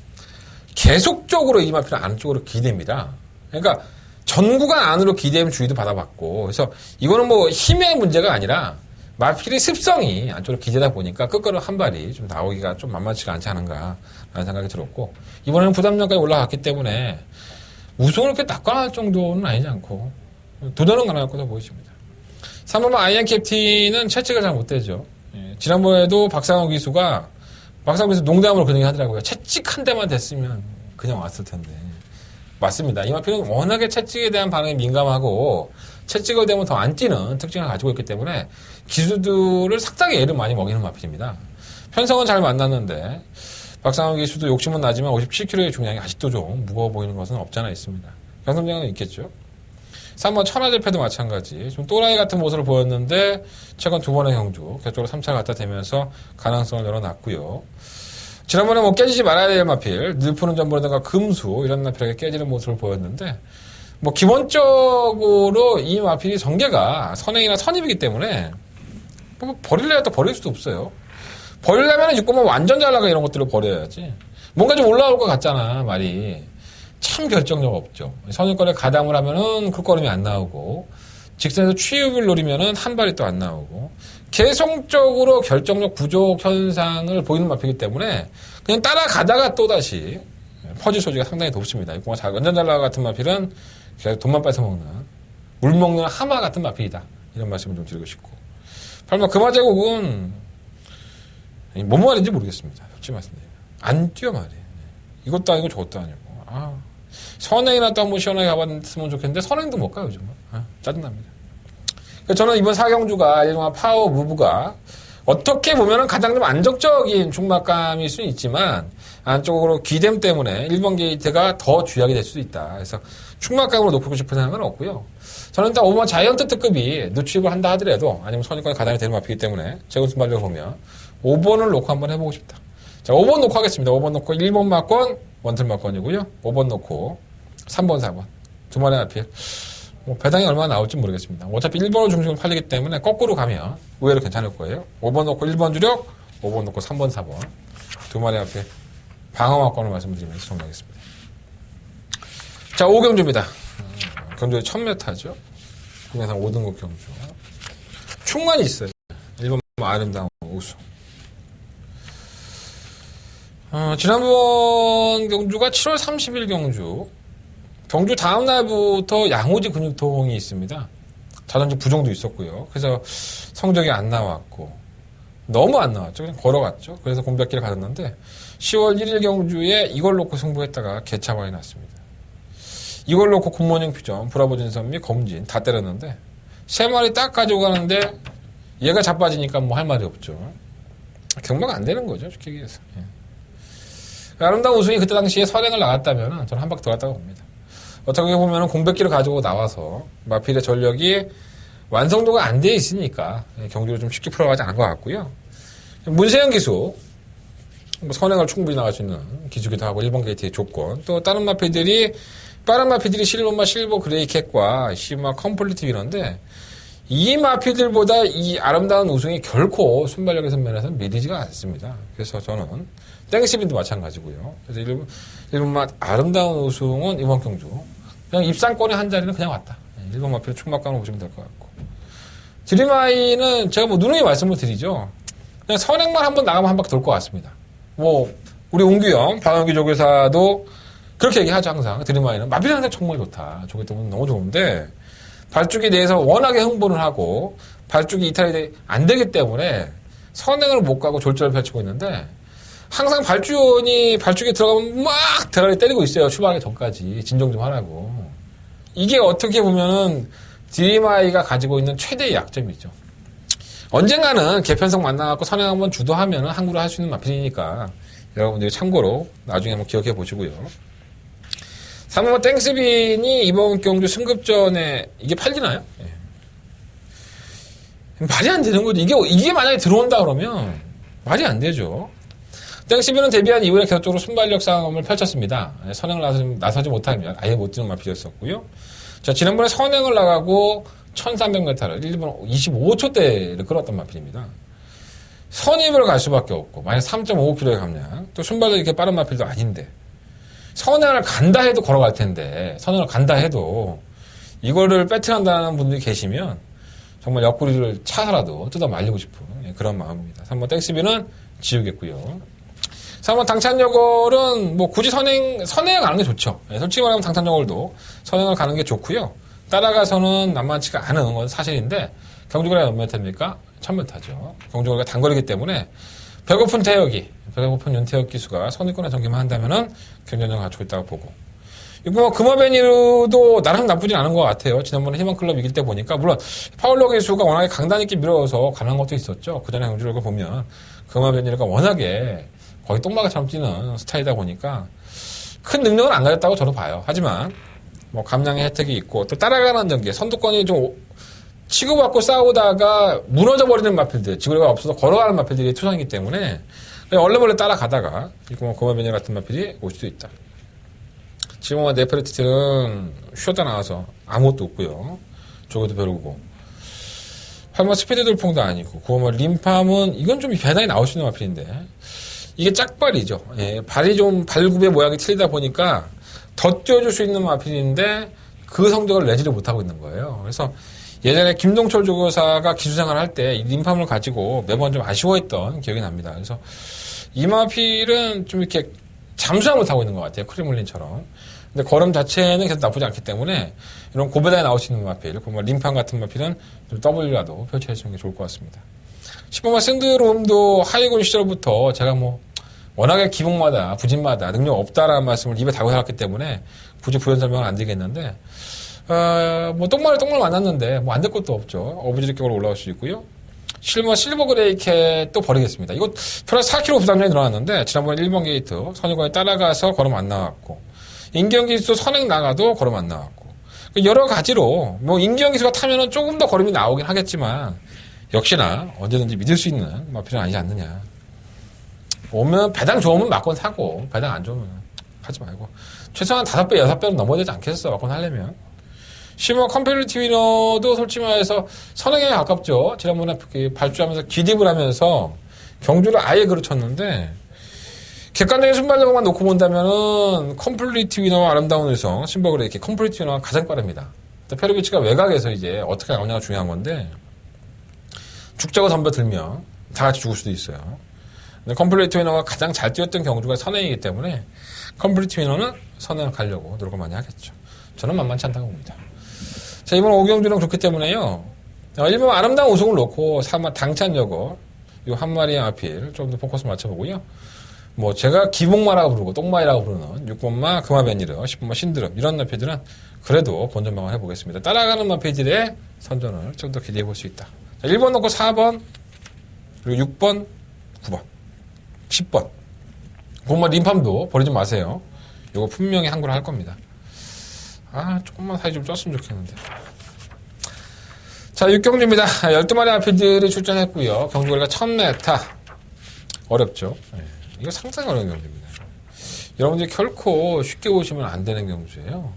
계속적으로 이 마필은 안쪽으로 기대입니다. 그러니까 전 구간 안으로 기대면 주의도 받아봤고 그래서 이거는 뭐 힘의 문제가 아니라 마필의 습성이 안쪽으로 기대다 보니까 끝걸음 한 발이 좀 나오기가 좀 만만치가 않지 않은가 라는 생각이 들었고 이번에는 부담량까지 올라갔기 때문에 우승을 그렇게 낙관할 정도는 아니지 않고 도전은 가능할 것으로 보여집니다. 3번 아이언 캡틴은 채찍을 잘 못대죠. 예, 지난번에도 박상호 기수가 농담으로 그런 얘기 하더라고요. 채찍 한 대만 됐으면 그냥 왔을 텐데. 맞습니다. 이 마필은 워낙에 채찍에 대한 반응이 민감하고 채찍을 대면 더 안 뛰는 특징을 가지고 있기 때문에 기수들을 상당히 애를 많이 먹이는 마필입니다. 편성은 잘 만났는데 박상호 기수도 욕심은 나지만 57kg의 중량이 아직도 좀 무거워 보이는 것은 없잖아 있습니다. 경선장은 있겠죠. 3번 천하제패도 마찬가지. 좀 또라이 같은 모습을 보였는데 최근 두 번의 경주 계속적으로 3차 갖다 대면서 가능성을 열어놨고요. 지난번에 뭐 깨지지 말아야 될 마필, 늘 푸는 전보라든가 금수 이런 마필에게 깨지는 모습을 보였는데 뭐 기본적으로 이 마필이 전개가 선행이나 선입이기 때문에 뭐 버릴래야 또 버릴 수도 없어요. 버리려면 6번만 완전 잘 나가 이런 것들을 버려야지. 뭔가 좀 올라올 것 같잖아 말이. 참 결정력 없죠. 선입권에 가담을 하면은 끝걸음이 안 나오고 직선에서 취입을 노리면은 한 발이 또 안 나오고 계속적으로 결정력 부족 현상을 보이는 마필이기 때문에 그냥 따라가다가 또다시 퍼질 소지가 상당히 높습니다. 완전 잘 나가 같은 마필은 계속 돈만 뺏어먹는 물 먹는 하마 같은 마필이다. 이런 말씀을 좀 드리고 싶고 8번 금화제국은 뭔 말인지 모르겠습니다. 솔직히 말씀드리면 안 뛰어 말이에요. 이것도 아니고 저것도 아니고 선행이나 또 한번 시원하게 가봤으면 좋겠는데 선행도 못 가요 요즘은. 짜증납니다. 저는 이번 4경주가 일종의 파워 무브가 어떻게 보면은 가장 좀 안정적인 충막감일 수는 있지만 안쪽으로 기댐 때문에 1번 게이트가 더 주약이 될 수도 있다. 그래서 충막감으로 높이고 싶은 생각은 없고요. 저는 일단 5번 자이언트 특급이 누취입을 한다 하더라도 아니면 선입권에 가담이 되는 마피기 때문에 제군 순발력을 보면 5번을 놓고 한번 해보고 싶다. 자, 5번 놓고 하겠습니다. 5번 놓고 1번 막권, 원틀 막권이고요. 5번 놓고 3번, 4번. 두 마리 앞필. 뭐 배당이 얼마나 나올지 모르겠습니다. 어차피 1번을 중심으로 팔리기 때문에 거꾸로 가면 의외로 괜찮을 거예요. 5번 놓고 1번 주력, 5번 놓고 3번, 4번. 두 마리 앞에 방어막권을 말씀드리면서 정리하겠습니다. 자, 5경주입니다. 경주에 1000m죠. 국내상 5등급 경주. 충만이 있어요. 1번 아름다운 우수. 지난번 경주가 7월 30일 경주 다음 날부터 양호지 근육통이 있습니다. 자전지 부종도 있었고요. 그래서 성적이 안 나왔고 너무 안 나왔죠. 그냥 걸어갔죠. 그래서 공백기를 가졌는데 10월 1일 경주에 이걸 놓고 승부했다가 개차반이 났습니다. 이걸 놓고 굿모닝 퓨전, 브라보 진선 및 검진 다 때렸는데 3마리 딱 가지고 가는데 얘가 자빠지니까 뭐 할 말이 없죠. 경마가 안 되는 거죠. 쉽게 얘기해서. 예. 아름다운 우승이 그때 당시에 선행을 나갔다면 저는 한 바퀴 더 갔다고 봅니다. 어떻게 보면 공백기를 가지고 나와서 마필의 전력이 완성도가 안 돼 있으니까 경주를 좀 쉽게 풀어가지 않은 것 같고요. 문세영 기수, 선행을 충분히 나갈 수 있는 기수기도 하고 1번 게이트의 조건, 또 다른 마필들이 빠른 마필들이 실버마 실버 그레이캣과 시마 컴플리트 위너인데 이 마필들보다 이 아름다운 우승이 결코 순발력의 선면에서는 미리지가 않습니다. 그래서 저는 땡스빈도 마찬가지고요. 그래서 일본마 아름다운 우승은 이번 경주 그냥 입상권의 한 자리는 그냥 왔다. 일본 마필 충막감을 보시면 될 것 같고 드림아이는 제가 뭐 누누이 말씀을 드리죠. 그냥 선행만 한번 나가면 한 바퀴 돌 것 같습니다. 뭐 우리 옹규형 방영기 조교사도 그렇게 얘기하죠. 항상 드림아이는 마필 상태 정말 좋다. 조교 때문에 너무 좋은데 발주기 내에서 워낙에 흥분을 하고 발주기 이탈이 안 되기 때문에 선행을 못 가고 졸전을 펼치고 있는데 항상 발주원이 발주기에 들어가면 막 대가리 때리고 있어요. 출발하기 전까지 진정 좀 하라고. 이게 어떻게 보면은 드림아이가 가지고 있는 최대의 약점이죠. 언젠가는 개편성 만나갖고 선행 한번 주도하면은 항구를 할 수 있는 마필이니까 여러분들이 참고로 나중에 한번 기억해 보시고요. 3번 땡스빈이 이번 경주 승급전에 이게 팔리나요? 예. 말이 안 되는 거죠. 이게 만약에 들어온다 그러면 말이 안 되죠. 땡스빈은 데뷔한 이후에 계속적으로 순발력 싸움을 펼쳤습니다. 선행을 나서지 못하면 아예 못 뛰는 마필이었었고요. 자, 지난번에 선행을 나가고 1300m를 1분 25초대를 끌었던 마필입니다. 선입을 갈 수밖에 없고 마이너스 3.55kg의 감량, 또 순발력이 이렇게 빠른 마필도 아닌데 선행을 간다 해도 걸어갈 텐데 선행을 간다 해도 이거를 배팅한다는 분들이 계시면 정말 옆구리를 차서라도 뜯어 말리고 싶은 그런 마음입니다. 3번 땡스비는 지우겠고요. 3번 당찬여걸은 뭐 굳이 선행을 가는 게 좋죠. 솔직히 말하면 당찬여걸도 선행을 가는 게 좋고요. 따라가서는 만만치가 않은 건 사실인데 경주거리가 몇 m입니까? 1000m죠. 경주거리가 단거리이기 때문에 배고픈 윤태혁 기수가 선입권에 전개만 한다면은 경쟁력을 갖추고 있다고 보고. 이거 금화베니르도 나름 나쁘진 않은 것 같아요. 지난번에 희망클럽 이길 때 보니까 물론 파울러 기수가 워낙에 강단 있게 밀어서 가능한 것도 있었죠. 그 전에 경주를 보면 금화베니르가 워낙에 거의 똥마개처럼 뛰는 스타일이다 보니까 큰 능력은 안 가졌다고 저도 봐요. 하지만 뭐 감량의 혜택이 있고 또 따라가는 전개, 선두권이 좀 치고받고 싸우다가 무너져버리는 마필들, 지구력가 없어서 걸어가는 마필들이 투성이기 때문에 얼레벌레 따라가다가 이거 고마베니 같은 마필이 올 수도 있다. 지금 네페르티트는 쉬었다 나와서 아무것도 없고요. 저것도 벼르고 8번 스피드 돌풍도 아니고 9번 림팜은 이건 좀 배당이 나올 수 있는 마필인데 이게 짝발이죠. 예, 발이 좀 발굽의 모양이 틀리다 보니까 더 뛰어줄 수 있는 마필인데 그 성적을 내지를 못하고 있는 거예요. 그래서 예전에 김동철 조교사가 기수생활을 할 때 이 림팜을 가지고 매번 좀 아쉬워했던 기억이 납니다. 그래서 이 마필은 좀 이렇게 잠수함을 타고 있는 것 같아요. 크리물린처럼. 근데 걸음 자체는 계속 나쁘지 않기 때문에 이런 고배당에 나올 수 있는 마필, 림팜 같은 마필은 좀 W라도 펼쳐주시는 게 좋을 것 같습니다. 10번만 신드롬도 하이군 시절부터 제가 뭐 워낙에 기복마다 부진마다 능력 없다라는 말씀을 입에 달고 살았기 때문에 굳이 부연 설명은 안 드리겠는데 뭐 똥말을 만났는데 뭐 안 될 것도 없죠. 어부지리격으로 올라올 수 있고요. 실버 그레이캣 또 버리겠습니다. 이거 플러스 4kg 부담량이 늘어났는데 지난번에 1번 게이트 선유관에 따라가서 걸음 안 나왔고 임경기수 선행 나가도 걸음 안 나왔고 여러 가지로 뭐 임경기수가 타면은 조금 더 걸음이 나오긴 하겠지만 역시나 언제든지 믿을 수 있는 마필은 아니지 않느냐. 오면 배당 좋으면 막권 사고 배당 안 좋으면 하지 말고 최소한 5배, 6배는 넘어야 되지 않겠어 막권 하려면. 시머 컴패리티 위너도 솔직히 말해서 선행에 가깝죠. 지난번에 발주하면서 기립을 하면서 경주를 아예 그르쳤는데 객관적인 순발력만 놓고 본다면은 컴플리트 위너와 아름다운 의성 심버그레 이렇게 컴플리트 위너가 가장 빠릅니다. 페르비치가 외곽에서 이제 어떻게 나오냐가 중요한 건데 죽자고 덤벼들면 다 같이 죽을 수도 있어요. 근데 컴플리트 위너가 가장 잘 뛰었던 경주가 선행이기 때문에 컴플리트 위너는 선행을 가려고 노력을 많이 하겠죠. 저는 만만치 않다고 봅니다. 자, 이번 5경주는 그렇기 때문에요. 1번 아름다운 우승을 놓고 3번 당찬여고 이 한 마리의 아필 좀 더 포커스 맞춰보고요. 뭐 제가 기복마라고 부르고 똥마이라고 부르는 6번마 금화벤니르, 10번마 신드름 이런 마필들은 그래도 본전방을 해보겠습니다. 따라가는 마필들의 선전을 좀 더 기대해볼 수 있다. 자, 1번 놓고 4번 그리고 6번, 9번, 10번 그것만 림팜도 버리지 마세요. 이거 분명히 한구를 할 겁니다. 조금만 사이 좀 쪘으면 좋겠는데. 자, 6경주입니다. 12마리 아필들이 출전했고요. 경주거리가 1000m. 어렵죠. 이거 상당히 어려운 경주입니다. 여러분들이 결코 쉽게 오시면 안 되는 경주예요.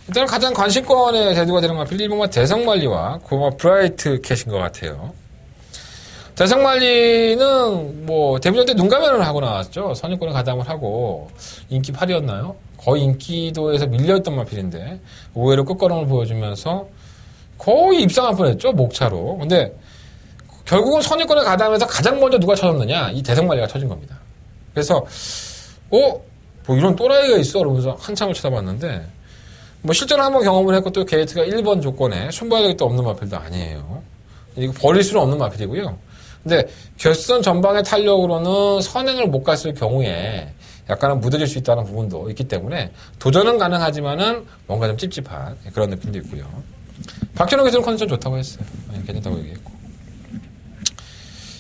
일단 가장 관심권에 대두가 되는 마필 1번마 대성말리와 9번마 브라이트 캣인 것 같아요. 대성말리는 뭐 데뷔전 때 눈가면을 하고 나왔죠. 선입권에 가담을 하고 인기 8위였나요? 거의 인기도에서 밀려있던 마필인데 의외로 끝걸음을 보여주면서 거의 입상할 뻔했죠. 목차로. 근데 결국은 선입권에 가담해서 가장 먼저 누가 쳐졌느냐? 이 대성말리가 쳐진 겁니다. 그래서 뭐 이런 또라이가 있어? 그러면서 한참을 쳐다봤는데 뭐 실제로 한번 경험을 했고 또 게이트가 1번 조건에 순발력이 또 없는 마필도 아니에요. 이거 버릴 수는 없는 마필이고요. 근데 결선 전방의 탄력으로는 선행을 못 갔을 경우에 약간은 무뎌질 수 있다는 부분도 있기 때문에 도전은 가능하지만은 뭔가 좀 찝찝한 그런 느낌도 있고요. 박현호 교수는 컨디션 좋다고 했어요. 괜찮다고 얘기했고.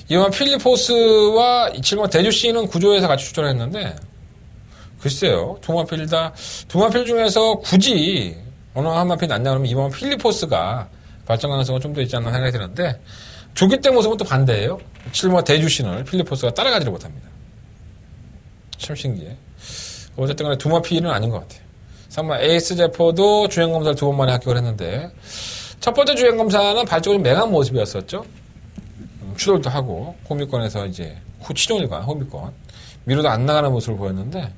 이번 필리포스와 7번 대주씨는 구조에서 같이 출전했는데 글쎄요. 두 마필 중에서 굳이 어느 한 마필이 낫냐 그러면 이번 필리포스가 발전 가능성은 좀 더 있지 않나 생각이 드는데 조기 때 모습은 또 반대예요. 7번 대주신을 필리포스가 따라가지를 못합니다. 참 신기해. 어쨌든 간에 두 마필은 아닌 것 같아요. 3번 에이스 제퍼도 주행검사를 2번 만에 합격을 했는데 첫 번째 주행검사는 발적으로 맹한 모습이었었죠. 추돌도 하고 호미권에서 이제 치종일관 호미권 미루도 안 나가는 모습을 보였는데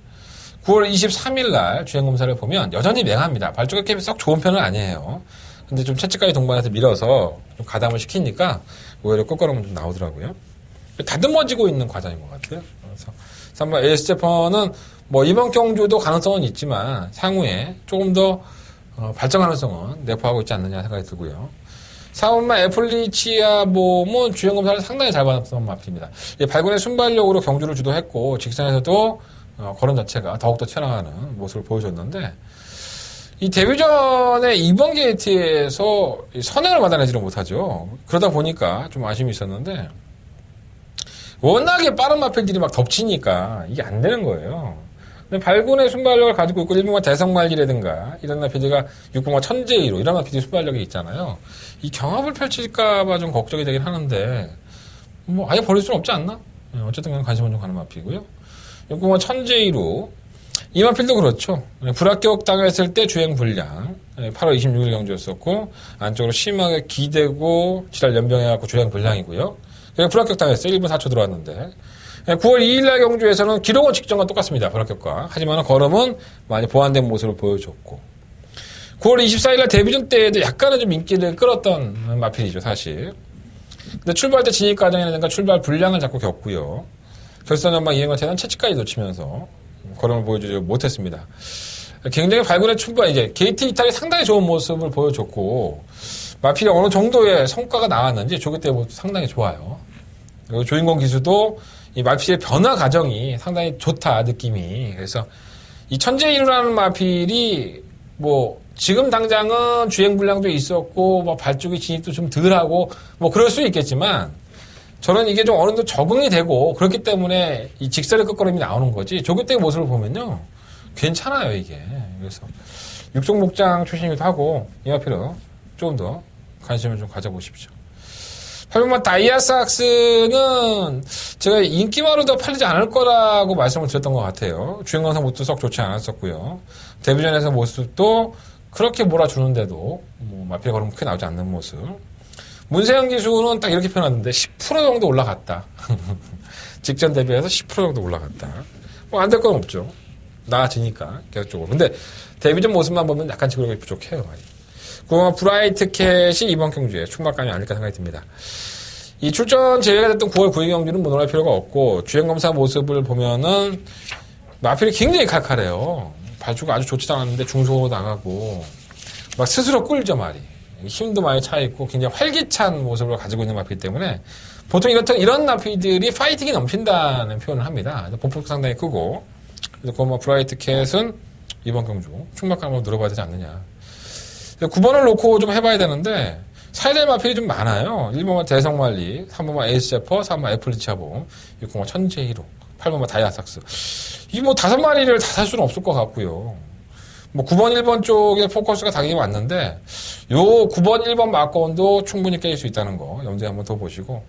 9월 23일 날 주행검사를 보면 여전히 맹합니다. 발적이 그렇게 썩 좋은 편은 아니에요. 근데 좀 채찍까지 동반해서 밀어서 좀 가담을 시키니까 오히려 끝걸음은 좀 나오더라고요. 다듬어지고 있는 과정인 것 같아요. 그래서 3번 에이스 제퍼는 뭐 이번 경주도 가능성은 있지만 향후에 조금 더 발전 가능성은 내포하고 있지 않느냐 생각이 들고요. 4번마 애플리치아 봄은 주행검사를 상당히 잘 받았던 마필입니다. 발군의 순발력으로 경주를 주도했고 직선에서도 걸음 자체가 더욱더 튀어나가는 모습을 보여줬는데 이 데뷔전에 2번 게이트에서 선행을 받아내지를 못하죠. 그러다 보니까 좀 아쉬움이 있었는데 워낙에 빠른 마필들이 막 덮치니까 이게 안 되는 거예요. 근데 발군의 순발력을 가지고 있고 1번마 대성말기라든가 이런 마필들가 6번마 천재이로 이런 마필들이 순발력이 있잖아요. 이 경합을 펼칠까봐 좀 걱정이 되긴 하는데 뭐 아예 버릴 수는 없지 않나? 어쨌든 간에 관심은 좀 가는 마필이고요. 6번마 천재이로 이 마필도 그렇죠. 불합격 당했을 때 주행 불량 8월 26일 경주였었고 안쪽으로 심하게 기대고 지랄 연병해갖고 주행 불량이고요. 불합격 당했어요. 1분 4초 들어왔는데 9월 2일날 경주에서는 기록은 직전과 똑같습니다. 불합격과. 하지만 걸음은 많이 보완된 모습을 보여줬고 9월 24일날 데뷔전 때에도 약간은 좀 인기를 끌었던 마필이죠. 사실. 근데 출발 때 진입 과정이라든가 출발 불량을 자꾸 겪고요. 결선 전방 이행과태는 채찍까지 놓치면서 걸음을 보여주지 못했습니다. 굉장히 발군의 출발 이제 게이트 이탈이 상당히 좋은 모습을 보여줬고 마필이 어느 정도의 성과가 나왔는지 조기 때 상당히 좋아요. 그리고 조인권 기수도 이 마필의 변화 과정이 상당히 좋다 느낌이. 그래서 이 천재이루라는 마필이 뭐 지금 당장은 주행 불량도 있었고 뭐 발쪽이 진입도 좀 덜하고 뭐 그럴 수 있겠지만 저는 이게 좀 어느 정도 적응이 되고 그렇기 때문에 이 직설의 끝걸음이 나오는 거지. 조기 때의 모습을 보면요 괜찮아요 이게. 그래서 육종목장 출신이기도 하고 이 마필은 조금 더 관심을 좀 가져보십시오. 8번마 다이아삭스는 제가 인기마로도 팔리지 않을 거라고 말씀을 드렸던 것 같아요. 주행광상 모습도 썩 좋지 않았었고요. 데뷔전에서 모습도 그렇게 몰아주는데도 뭐 마필 걸음 크게 나오지 않는 모습. 문세영 기수는 딱 이렇게 표현하는데 10% 정도 올라갔다. 직전 대비해서 10% 정도 올라갔다. 뭐 안 될 건 없죠. 나아지니까 계속적으로. 근데 데뷔전 모습만 보면 약간 지구력이 부족해요. 많이. 그동안 브라이트 캣이 이번 경주에 충막감이 아닐까 생각이 듭니다. 이 출전 제외가 됐던 9월 9일 경주는 뭐 논할 필요가 없고, 주행검사 모습을 보면은, 마필이 굉장히 칼칼해요. 발주가 아주 좋지도 않았는데 중소로 나가고, 막 스스로 끌죠, 말이. 힘도 많이 차있고, 굉장히 활기찬 모습을 가지고 있는 마필 때문에, 보통 이런 마필들이 파이팅이 넘친다는 표현을 합니다. 보폭도 상당히 크고, 그래서 그 브라이트 캣은 이번 경주, 충막감을 늘어봐야 되지 않느냐. 9번을 놓고 좀 해봐야 되는데, 사이드 마필이 좀 많아요. 1번만 대성말리, 3번만 에이스제퍼, 4번만 애플리치아봄, 6번만 천재히로, 8번만 다이아삭스. 이 뭐 5마리를 다 살 수는 없을 것 같고요. 뭐 9번, 1번 쪽에 포커스가 당연히 맞는데, 요 9번, 1번 마건도 충분히 깨질 수 있다는 거 염두에 한번 더 보시고,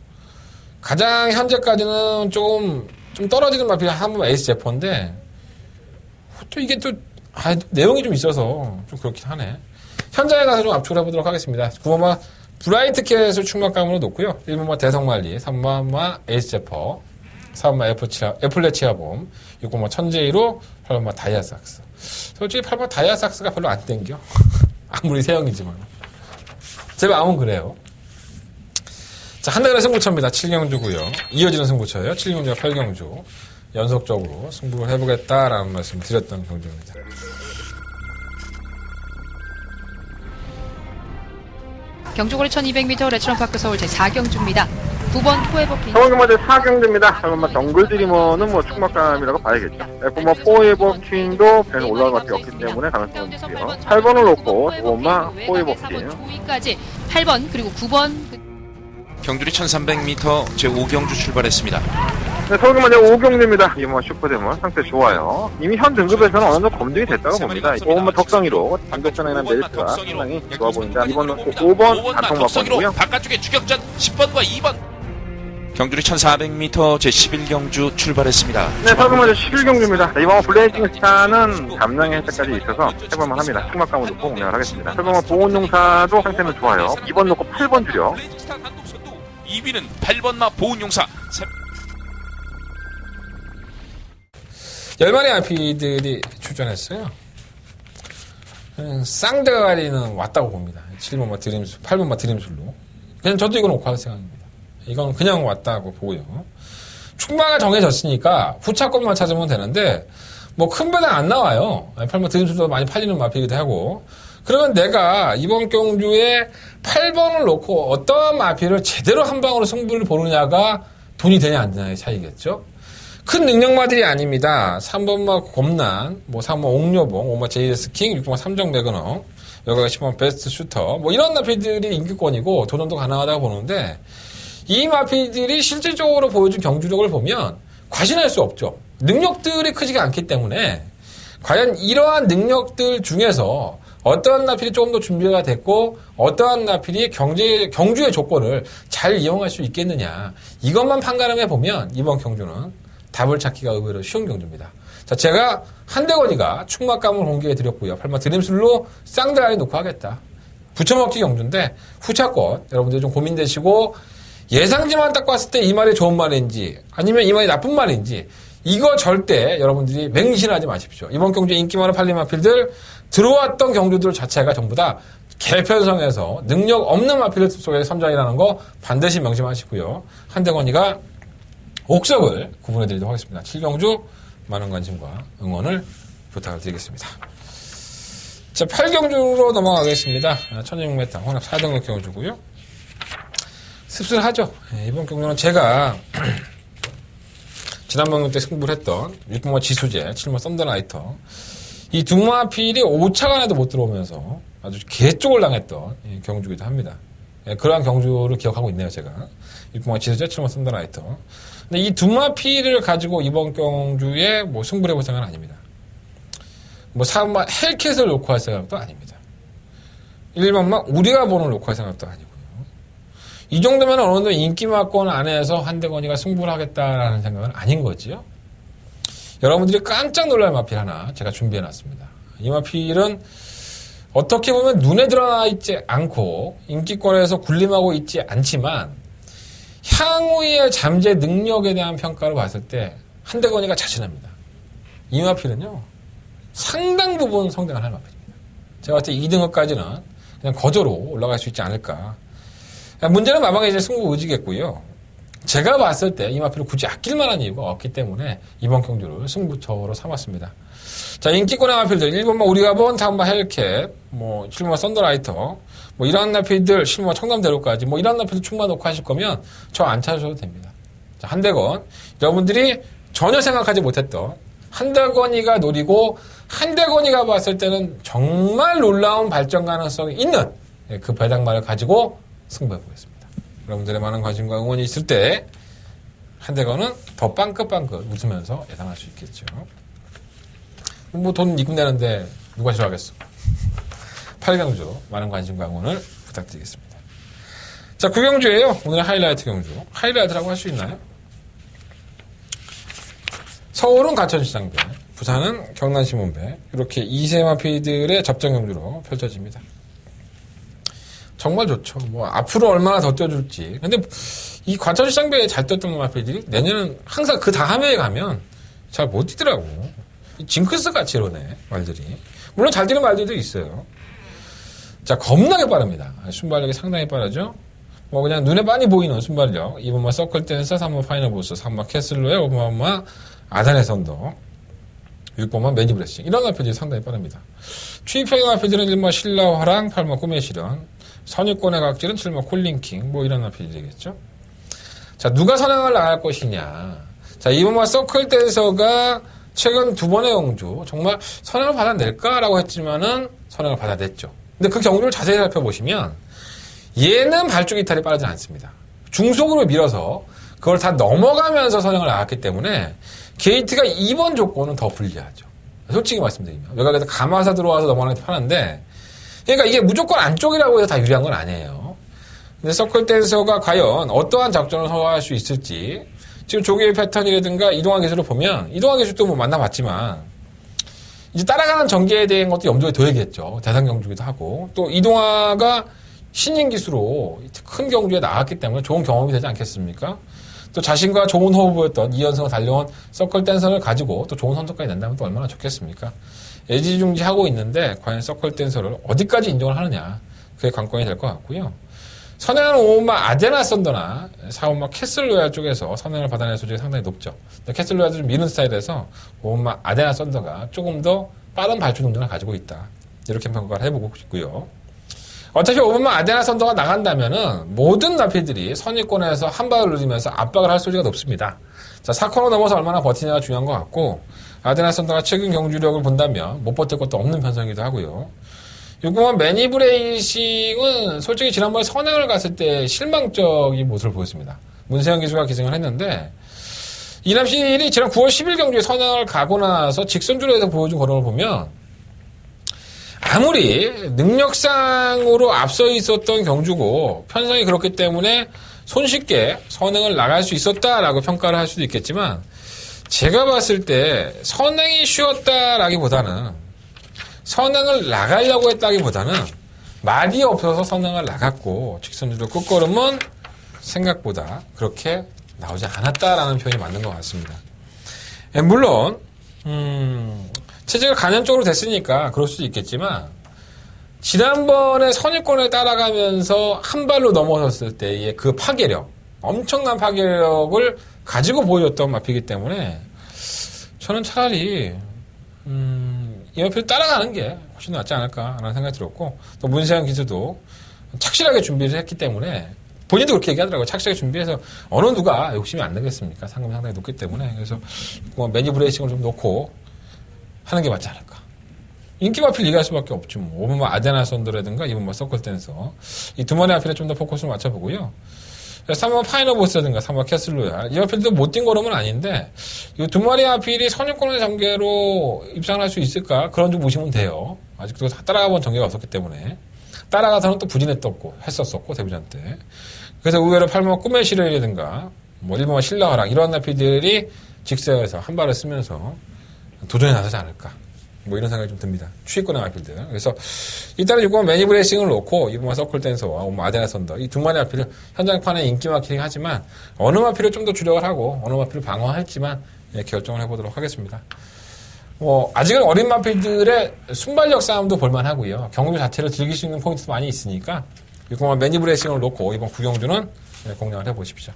가장 현재까지는 좀 떨어지는 마필이 한 번만 에이스제퍼인데, 또 이게 또, 내용이 좀 있어서 좀 그렇긴 하네. 현장에 가서 좀 압축을 해보도록 하겠습니다. 9번만 브라이트 캣을 충막감으로 놓고요. 1번만 대성말리, 3번만 에이스제퍼, 4번만 애플레치아봄, 6번만 천재이로, 8번만 다이아삭스. 솔직히 8번 다이아삭스가 별로 안 땡겨. 아무리 세형이지만. 제 마음은 그래요. 자, 한 달의 승부처입니다. 7경주고요. 이어지는 승부처예요. 7경주와 8경주. 연속적으로 승부를 해보겠다라는 말씀을 드렸던 경주입니다. 경주거리 1200m 레츠런파크 서울 제4경주입니다. 9번 포에버킹. 서울경마 제4경주입니다. 서울경마 정글드리머는 뭐 충막감이라고 봐야겠죠. F1 포에버킹도 배는 올라갈 것이 없기 때문에 가능성이 있고요. 8번을 놓고 5번만 포에버킹. 5위까지 8번 그리고 9번. 경주리 1300m 제5경주 출발했습니다. 네, 서울경마 제5경주입니다. 이뭐 슈퍼데몬 상태 좋아요. 이미 현 등급에서는 어느 정도 검증이 됐다고 봅니다. 5번만 덕성이로 단결선에 있는 메리트가 상당히 좋아 보인다. 2번 놓고 5번 단통마건이고요. 바깥쪽에 추격전 10번과 2번. 경주리 1400m 제11경주 출발했습니다. 네, 서울경마 제11경주입니다. 이번 블레이징 스타는 감량의 혜택까지 있어서 해볼만 합니다. 충막감을 놓고 운영을 하겠습니다. 서울경마 보온용사도 상태는 좋아요. 2번 놓고 8번 주력. 2위는 8번마 보온용사. 10마리 RP들이 출전했어요. 쌍대가리는 왔다고 봅니다. 7번마 드림술, 8번마 드림술로. 그냥 저도 이건 옥화할 생각입니다. 이건 그냥 왔다고 보고요. 충마가 정해졌으니까 후차권만 찾으면 되는데, 뭐 큰 배당 안 나와요. 8번 드림술도 많이 팔리는 마필이기도 하고. 그러면 내가 이번 경주에 8번을 놓고 어떠한 마필을 제대로 한 방으로 승부를 보느냐가 돈이 되냐 안 되냐의 차이겠죠. 큰 능력마들이 아닙니다. 3번마 곰난, 뭐 3번 옥녀봉, 5번 JS킹, 6번 삼정 매그넘, 여기가 10번 베스트 슈터, 뭐 이런 마필들이 인기권이고 도전도 가능하다고 보는데, 이 마필들이 실질적으로 보여준 경주력을 보면 과신할 수 없죠. 능력들이 크지가 않기 때문에 과연 이러한 능력들 중에서 어떠한 나필이 조금 더 준비가 됐고 어떠한 나필이 경주의 조건을 잘 이용할 수 있겠느냐, 이것만 판가름해 보면 이번 경주는 답을 찾기가 의외로 쉬운 경주입니다. 자, 제가 한대건이가 충막감을 공개해 드렸고요. 8번 드림술로 쌍대가리 놓고 하겠다. 붙여먹기 경주인데 후차권 여러분들 좀 고민되시고, 예상지만 딱 봤을 때 이 말이 좋은 말인지 아니면 이 말이 나쁜 말인지 이거 절대 여러분들이 맹신하지 마십시오. 이번 경주에 인기 많은 팔린 마필들, 들어왔던 경주들 자체가 전부 다 개편성에서 능력 없는 마필 속의 선정이라는 거 반드시 명심하시고요. 한대건이가 옥석을 구분해드리도록 하겠습니다. 7경주 많은 관심과 응원을 부탁을 드리겠습니다. 자, 8경주로 넘어가겠습니다. 1600m 혼합 4등급 경주고요. 씁쓸하죠. 이번 경주는 제가 지난번 경주 때 승부를 했던 6번마 지수제, 7번마 썬더라이터, 이 두 마필이 5차가 안에도 못 들어오면서 아주 개쪽을 당했던 경주이기도 합니다. 그러한 경주를 기억하고 있네요, 제가. 6번마 지수제, 7번마 썬더라이터. 근데 이 두 마필을 가지고 이번 경주에 뭐 승부를 해볼 생각은 아닙니다. 뭐 4번마 헬캣을 놓고 할 생각도 아닙니다. 1번마 우리가 보는 놓고 할 생각도 아니고. 이 정도면 어느 정도 인기마권 안에서 한대건이가 승부를 하겠다라는 생각은 아닌 거지요. 여러분들이 깜짝 놀랄 마필 하나 제가 준비해놨습니다. 이 마필은 어떻게 보면 눈에 드러나 있지 않고 인기권에서 군림하고 있지 않지만 향후의 잠재 능력에 대한 평가를 봤을 때 한대건이가 자신합니다. 이 마필은요, 상당 부분 성장을 할 마필입니다. 제가 봤을 때 2등급까지는 그냥 거저로 올라갈 수 있지 않을까. 문제는 마방의 이제 승부 의지겠고요. 제가 봤을 때 이 마필을 굳이 아낄 만한 이유가 없기 때문에 이번 경주를 승부처로 삼았습니다. 자, 인기권의 마필들 1번마 우리가 본 다음마 헬캡, 7번마 썬더라이터, 이런 마필들 10번마 청담대로까지 이런 마필들 충만 놓고 하실 거면 저 안 찾으셔도 됩니다. 자, 한대건 여러분들이 전혀 생각하지 못했던 한대건이가 노리고 한대건이가 봤을 때는 정말 놀라운 발전 가능성이 있는 그 배당마를 가지고 승부해 보겠습니다. 여러분들의 많은 관심과 응원이 있을 때 한대건은 더 빵긋빵긋 웃으면서 예상할 수 있겠죠. 돈 입금 내는데 누가 싫어하겠어. 8경주 많은 관심과 응원을 부탁드리겠습니다. 자, 9경주예요. 오늘의 하이라이트 경주. 하이라이트라고 할 수 있나요? 서울은 가천시장배, 부산은 경남신문배, 이렇게 2세 마필들의 접전 경주로 펼쳐집니다. 정말 좋죠. 앞으로 얼마나 더 뛰어줄지. 근데 이 과천시장배에 잘 뛰었던 마필들이 내년은 항상 그 다음 해에 가면 잘 못 뛰더라고. 징크스 같이 이러네, 말들이. 물론 잘 뛰는 말들도 있어요. 자, 겁나게 빠릅니다. 순발력이 상당히 빠르죠. 그냥 눈에 많이 보이는 순발력. 2번마 서클 댄서, 3번마 파이널 보스, 3번마 캐슬로에, 5번마 아단의 선더, 6번마 매니브레싱. 이런 마필들이 상당히 빠릅니다. 추입형의 마필들은 1번마 신라 화랑, 8번마 꿈의 실현, 선유권의 각질은 7번마 콜링킹, 이런 마필들이겠죠. 자, 누가 선행을 나갈 것이냐. 자, 2번마 서클 댄서가 최근 2번의 경주, 정말 선행을 받아낼까라고 했지만은 선행을 받아냈죠. 근데 그 경주를 자세히 살펴보시면 얘는 발주 이탈이 빠르지 않습니다. 중속으로 밀어서 그걸 다 넘어가면서 선행을 나갔기 때문에 게이트가 2번 조건은 더 불리하죠. 솔직히 말씀드리면. 외곽에서 감아서 들어와서 넘어가는 게 편한데, 그러니까 이게 무조건 안쪽이라고 해서 다 유리한 건 아니에요. 근데 서클 댄서가 과연 어떠한 작전을 소화할 수 있을지, 지금 조개의 패턴이라든가 이동화 기술을 보면, 이동화 기술도 만나봤지만, 이제 따라가는 전개에 대한 것도 염두에 둬야겠죠. 대상 경주기도 하고. 또 이동화가 신인 기수로 큰 경주에 나왔기 때문에 좋은 경험이 되지 않겠습니까? 또 자신과 좋은 호흡이었던 2연승을 달려온 서클 댄서를 가지고 또 좋은 선수까지 낸다면 또 얼마나 좋겠습니까? 애지중지하고 있는데 과연 서클 댄서를 어디까지 인정을 하느냐, 그게 관건이 될 것 같고요. 선행하는 5번마 아데나 썬더나 4번마 캐슬로얄 쪽에서 선행을 받아낼 소지가 상당히 높죠. 캐슬로얄도 좀 미는 스타일에서 5번마 아데나 썬더가 조금 더 빠른 발주 능력을 가지고 있다. 이렇게 평가를 해보고 싶고요. 어차피 5번마 아데나 썬더가 나간다면은 모든 나필들이 선입권에서 한 발을 누리면서 압박을 할 소지가 높습니다. 자, 4코너 넘어서 얼마나 버티냐가 중요한 것 같고, 아데나 썬더가 최근 경주력을 본다면 못 버틸 것도 없는 편성이기도 하고요. 6번마 매니브레이싱은 솔직히 지난번에 선행을 갔을 때 실망적인 모습을 보였습니다. 문세영 기수가 기승을 했는데, 이남실이 지난 9월 10일 경주에 선행을 가고 나서 직선주로에서 보여준 걸음을 보면 아무리 능력상으로 앞서 있었던 경주고 편성이 그렇기 때문에 손쉽게 선행을 나갈 수 있었다라고 평가를 할 수도 있겠지만, 제가 봤을 때 선행이 쉬웠다라기보다는 선행을 나가려고 했다기보다는 말이 없어서 선행을 나갔고 직선주로 끝걸음은 생각보다 그렇게 나오지 않았다라는 표현이 맞는 것 같습니다. 물론 체제가 간헐적으로 됐으니까 그럴 수도 있겠지만, 지난번에 선입권을 따라가면서 한 발로 넘어섰을 때의 그 파괴력, 엄청난 파괴력을 가지고 보여줬던 마피기 때문에 저는 차라리 이 마피를 따라가는 게 훨씬 낫지 않을까라는 생각이 들었고, 또 문세영 기수도 착실하게 준비를 했기 때문에 본인도 그렇게 얘기하더라고요. 착실하게 준비해서 어느 누가 욕심이 안 나겠습니까? 상금이 상당히 높기 때문에. 그래서 매니브레이싱을 좀 놓고 하는 게 맞지 않을까. 인기 마필 얘기할 수밖에 없죠. 5번마 아데나 썬더라든가 2번마 서클 댄서. 이 두 마리 마필에 좀 더 포커스를 맞춰보고요. 3번마 파이널 보스라든가 3번마 캐슬로얄. 이 마필도 못 뛴 걸음은 아닌데, 이 두 마리 마필이 선유권의 전개로 입상을 할 수 있을까? 그런 좀 보시면 돼요. 아직도 따라가본 전개가 없었기 때문에. 따라가서는 또 했었었고, 데뷔전 때. 그래서 의외로 8번마 꿈의 실현이라든가, 1번마 신라화랑 이런 마필들이 직서에서 한 발을 쓰면서 도전에 나서지 않을까. 이런 생각이 좀 듭니다. 추위권의 마필들. 그래서 일단은 6번 매니브레이싱을 놓고 2번마 서클 댄서와 5번마 아데나 썬더, 이 두 마리 마필을 현장판에 인기 마케팅 하지만 어느 마필을 좀 더 주력을 하고 어느 마필을 방어할지만 결정을 해보도록 하겠습니다. 아직은 어린 마필들의 순발력 싸움도 볼만하고요. 경주 자체를 즐길 수 있는 포인트도 많이 있으니까 6번마 매니브레이싱을 놓고 이번 9경주는 공략을 해보십시오.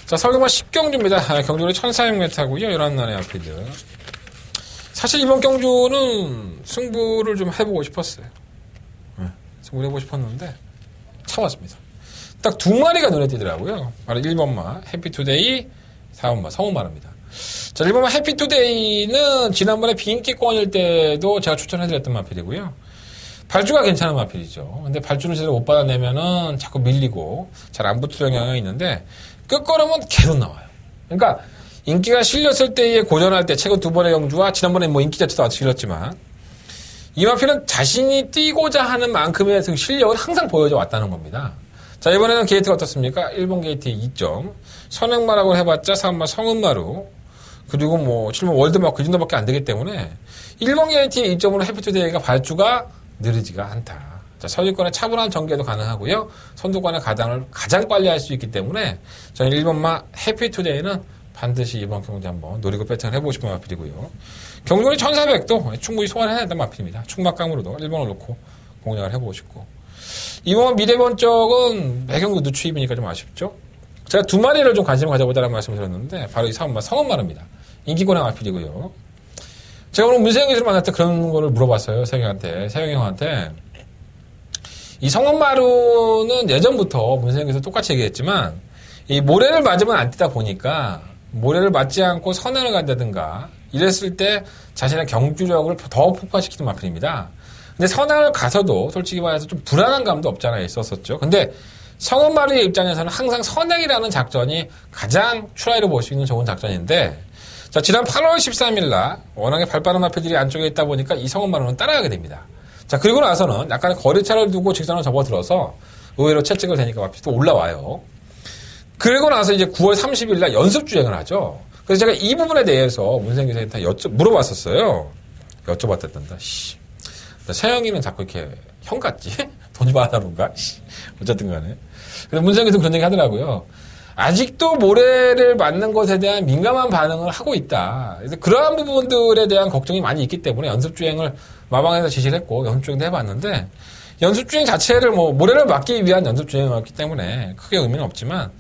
자, 서울경마 10경주입니다. 경주는 1400m고요. 11날의 앞필드. 사실 이번 경주는 승부를 좀 해보고 싶었어요. 승부를 해보고 싶었는데 참았습니다. 딱 두 마리가 눈에 띄더라고요. 바로 1번마 해피투데이, 4번마 성운마루입니다. 자, 1번마 해피투데이는 지난번에 비인기권일 때도 제가 추천해드렸던 마필이고요. 발주가 괜찮은 마필이죠. 근데 발주를 제대로 못 받아내면은 자꾸 밀리고 잘 안 붙을 경향이 있는데 끝걸음은 계속 나와요. 그러니까 인기가 실렸을 때에 고전할 때 최근 두 번의 경주와 지난번에 뭐 인기 자체도 아주 실렸지만 이 마필은 자신이 뛰고자 하는 만큼의 실력을 항상 보여줘 왔다는 겁니다. 자, 이번에는 게이트가 어떻습니까? 1번 게이트의 2점. 선행마라고 해봤자 3번 성은마루. 그리고 뭐 7번 월드마크 그 정도밖에 안 되기 때문에 1번 게이트의 2점으로 해피투데이가 발주가 느리지가 않다. 자, 서유권의 차분한 전개도 가능하고요. 선두권의 가당을 가장 빨리 할 수 있기 때문에 저는 1번마 해피투데이는 반드시 이번 경기 한번 노리고 배팅을 해보고 싶은 마필이고요. 경주는 1400도 충분히 소화해야 된다는 마필입니다. 충막강으로도 1번을 놓고 공략을 해보고 싶고. 이번 미래번쩍은 매경구 누추입이니까 좀 아쉽죠? 제가 두 마리를 좀 관심을 가져보자라는 말씀을 드렸는데 바로 이 3번마 성은마루입니다. 인기권의 마필이고요. 제가 오늘 문세영 기술을 만날 때 그런 거를 물어봤어요. 세영이 형한테. 이 성은마루는 예전부터 문세영 기술 똑같이 얘기했지만 이 모래를 맞으면 안 뛰다 보니까 모래를 맞지 않고 선행을 간다든가 이랬을 때 자신의 경주력을 더 폭발시키는 마필입니다. 근데 선행을 가서도 솔직히 말해서 좀 불안한 감도 없잖아 있었었죠. 근데 성은마루의 입장에서는 항상 선행이라는 작전이 가장 트라이로 볼 수 있는 좋은 작전인데 자, 지난 8월 13일 날 워낙에 발빠른 마필들이 안쪽에 있다 보니까 이 성은마루는 따라가게 됩니다. 자, 그리고 나서는 약간의 거리차를 두고 직선을 접어들어서 의외로 채찍을 대니까 마필이 또 올라와요. 그리고 나서 이제 9월 30일 날 연습 주행을 하죠. 그래서 제가 이 부분에 대해서 문세영 기사한테 물어봤었어요. 여쭤봤댔단다. 세영이는 자꾸 이렇게 형 같지? 돈 좀 받아놓은가? 어쨌든 간에. 그래서 문세영 기사는 그런 얘기 하더라고요. 아직도 모래를 맞는 것에 대한 민감한 반응을 하고 있다. 그래서 그러한 부분들에 대한 걱정이 많이 있기 때문에 연습주행을 마방에서 지시를 했고 연습주행도 해봤는데 연습주행 자체를 뭐 모래를 맞기 위한 연습주행이었기 때문에 크게 의미는 없지만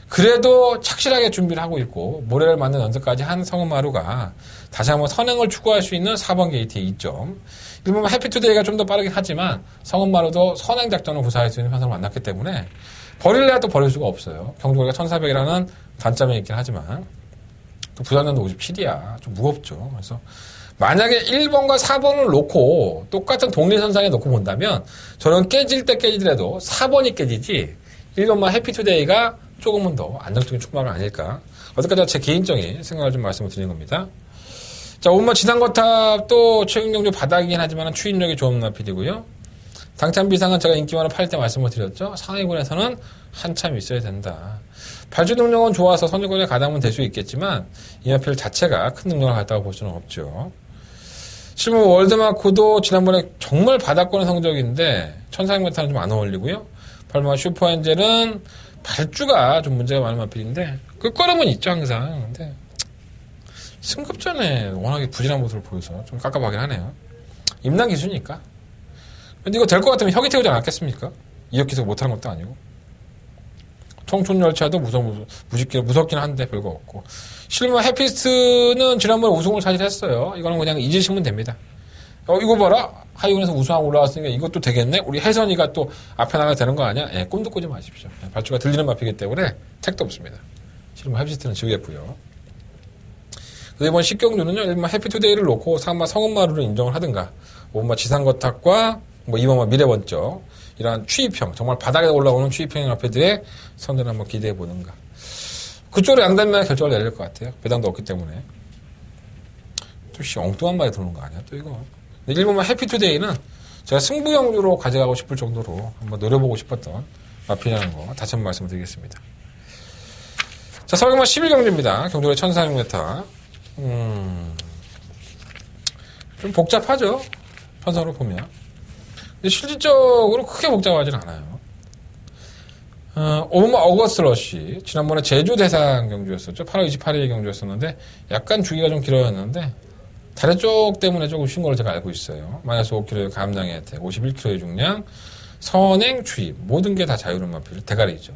그래도 착실하게 준비를 하고 있고 모래를 맞는 연습까지 한 성은마루가 다시 한번 선행을 추구할 수 있는 4번 게이트의 2점. 일본 해피투데이가 좀 더 빠르긴 하지만 성은마루도 선행 작전을 구사할 수 있는 편성을 만났기 때문에 버릴래야 또 버릴 수가 없어요. 경주거리가 1400이라는 단점이 있긴 하지만 또 부산년도 57이야. 좀 무겁죠. 그래서 만약에 1번과 4번을 놓고 똑같은 독립선상에 놓고 본다면 저는 깨질 때 깨지더라도 4번이 깨지지 1번만 해피투데이가 조금은 더 안정적인 출발은 아닐까. 어디까지 제 개인적인 생각을 좀 말씀을 드리는 겁니다. 자, 오늘 지상거탑도 최근 경주 바닥이긴 하지만 추진력이 좋은 마필이고요. 당찬 비상은 제가 인기 많은 8때 말씀을 드렸죠. 상위군에서는 한참 있어야 된다. 발주 능력은 좋아서 선두권에 가담은 될 수 있겠지만 이 마필 자체가 큰 능력을 갖다가 볼 수는 없죠. 실무 월드마크도 지난번에 정말 바닥권의 성적인데 1400m는 좀 안 어울리고요. 8번 슈퍼엔젤은 발주가 좀 문제가 많은 마필인데 끝걸음은 있죠 항상. 근데 승급전에 워낙에 부진한 모습을 보여서 좀 깝깝하긴 하네요. 임난 기수니까. 근데 이거 될 것 같으면 혁이 태우지 않았겠습니까? 이혁기석 못하는 것도 아니고. 청춘열차도 무섭긴 한데 별거 없고. 실무 해피스트는 지난번에 우승을 차지했어요. 이거는 그냥 잊으시면 됩니다. 이거 봐라. 하이군에서 우승하고 올라왔으니까 이것도 되겠네? 우리 혜선이가 또 앞에 나가야 되는 거 아니야? 예, 꿈도 꾸지 마십시오. 발주가 들리는 마피기 때문에 택도 없습니다. 실무 해피스트는 지우겠고요. 이번 10경주는요, 일반 해피투데이를 놓고 3번 성은마루를 인정을 하든가, 5번 지상거탑과 뭐 2번 미래번쩍, 이러한 추이평, 정말 바닥에 올라오는 추이평의 마필들의 선을 한번 기대해 보는가. 그쪽으로 양단면 결정을 내릴 것 같아요. 배당도 없기 때문에. 또 엉뚱한 말이 들어오는 거 아니야, 또 이거. 근데 1번만 해피투데이는 제가 승부경주로 가져가고 싶을 정도로 한번 노려보고 싶었던 마필이라는 거 다시 한번 말씀을 드리겠습니다. 자, 서울경마 11경주입니다. 경주거리 1400m. 좀 복잡하죠. 편성으로 보면. 근데 실질적으로 크게 복잡하진 않아요. 5번 어거스트 러쉬. 지난번에 제주 대상 경주였었죠. 8월 28일 경주였었는데 약간 주기가 좀 길어졌는데 다리 쪽 때문에 조금 쉰 걸로 제가 알고 있어요. 마이너스 5kg의 감량의 혜택, 51kg의 중량, 선행, 주입 모든 게 다 자유로운 마필 대가리죠.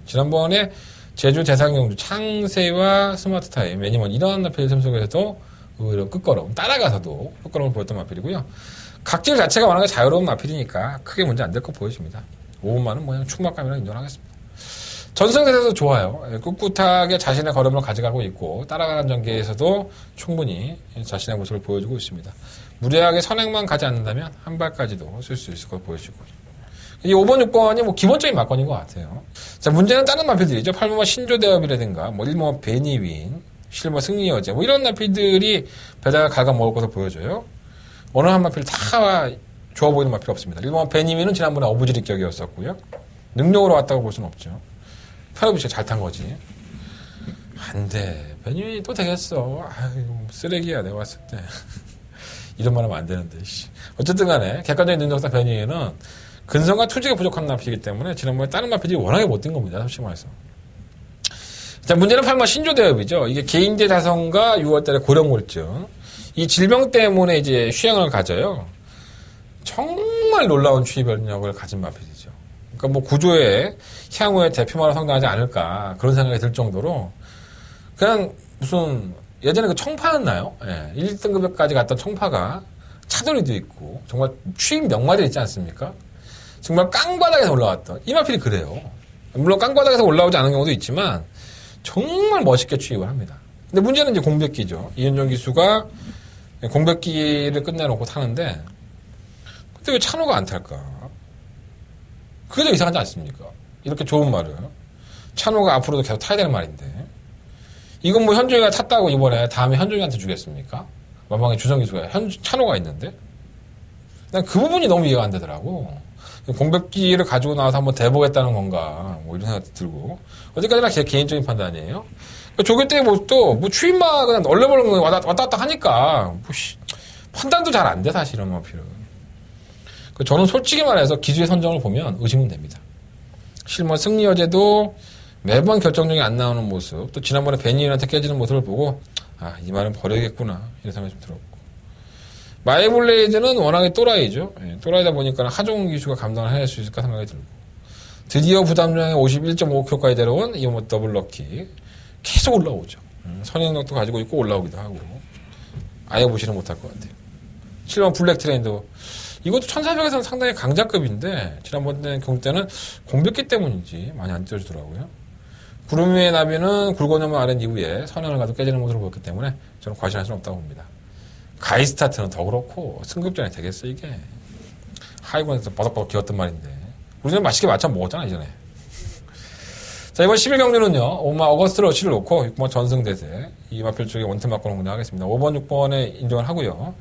지난번에 제주 대상경주 창세와 스마트 타임, 애니멀 이런 마필 참석에서도 의외로 끝걸음, 따라가서도 끝걸음을 보였던 마필이고요. 각질 자체가 워낙에 자유로운 마필이니까 크게 문제 안 될 거 보여집니다. 5번만은 뭐 그냥 충막감이라 인정하겠습니다. 전승대에서도 좋아요. 꿋꿋하게 자신의 걸음을 가져가고 있고 따라가는 전개에서도 충분히 자신의 모습을 보여주고 있습니다. 무리하게 선행만 가지 않는다면 한 발까지도 쓸 수 있을 걸 보여주고. 이 5번, 6번이 뭐 기본적인 막건인 것 같아요. 자, 문제는 다른 마필들이죠. 8번마 신조대업이라든가, 뭐 1번 베니윈, 7번 승리여제, 뭐 이런 마필들이 배다가 갉아먹을 것을 보여줘요. 어느 한 마필 다 좋아 보이는 마필 없습니다. 1번 베니윈은 지난번에 어부지리 격이었었고요. 능력으로 왔다고 볼 수는 없죠. 페러비치가 잘 탄 거지. 안 돼. 베니윈이 또 되겠어. 아이고, 쓰레기야, 내가 봤을 때. 이런 말 하면 안 되는데, 씨. 어쨌든 간에, 객관적인 능력상 베니윈은 근성과 투지가 부족한 마필이기 때문에 지난번에 다른 마필이 워낙에 못 뛴 겁니다. 솔직히 말해서. 자, 문제는 8번 신조대업이죠. 이게 개인제 자성과 6월달에 고령골증. 이 질병 때문에 이제 휴양을 가져요. 정말 놀라운 추위 변력을 가진 마필이죠. 그러니까 뭐 구조에 향후에 대표마로 성장하지 않을까 그런 생각이 들 정도로 그냥 무슨 예전에 그 청파였나요? 예, 1등급까지 갔던 청파가 차돌이도 있고 정말 추임 명마들 있지 않습니까? 정말 깡바닥에서 올라왔던 이 마필이 그래요. 물론 깡바닥에서 올라오지 않은 경우도 있지만 정말 멋있게 추입을 합니다. 근데 문제는 이제 공백기죠. 이현종 기수가 공백기를 끝내놓고 타는데 근데 왜 찬호가 안 탈까? 그게 더 이상하지 않습니까? 이렇게 좋은 말을 찬호가 앞으로도 계속 타야 되는 말인데 이건 뭐 현종이가 탔다고 이번에 다음에 현종이한테 주겠습니까? 마방에 주성기수가 찬호가 있는데 난 그 부분이 너무 이해가 안 되더라고. 공백기를 가지고 나와서 한번 대보겠다는 건가 뭐 이런 생각도 들고 어디까지나 제 개인적인 판단이에요. 조교 때의 모습도 뭐 추임마 그냥 얼레벌레 왔다 갔다 하니까 뭐 판단도 잘 안 돼 사실은 마필은. 저는 솔직히 말해서 기수의 선정을 보면 의심은 됩니다. 실무 승리여제도 매번 결정력이 안 나오는 모습, 또 지난번에 베니인한테 깨지는 모습을 보고 아, 이 말은 버려야겠구나 이런 생각이 좀 들었고 마이블레이드는 워낙에 또라이죠. 예, 또라이다 보니까 하종훈 기수가 감당을 해낼 수 있을까 생각이 들고 드디어 부담량에 51.5kg까지 내려온 이번 더블럭키 계속 올라오죠. 선행력도 가지고 있고 올라오기도 하고 아예 보시는 못할 것 같아요. 7번 블랙 트레인도 이것도 1400에서는 상당히 강자급인데 지난번 경주 때는 공백기 때문인지 많이 안 뛰어주더라고요. 구름 위의 나비는 굴건염을 앓은 이후에 선행을 가도 깨지는 모습을 보였기 때문에 저는 과신할 수는 없다고 봅니다. 가이스타트는 더 그렇고 승급전에 되겠어 이게. 하이번에서 바닥바닥 기었단 말인데 우리는 맛있게 맞춰 먹었잖아 이전에. 자, 이번 11경주는요 5번 어거스트 러시를 놓고 6번 전승대세 이 마필 쪽에 원템 바꿔놓은 군대 하겠습니다. 5번 6번에 인정을 하고요.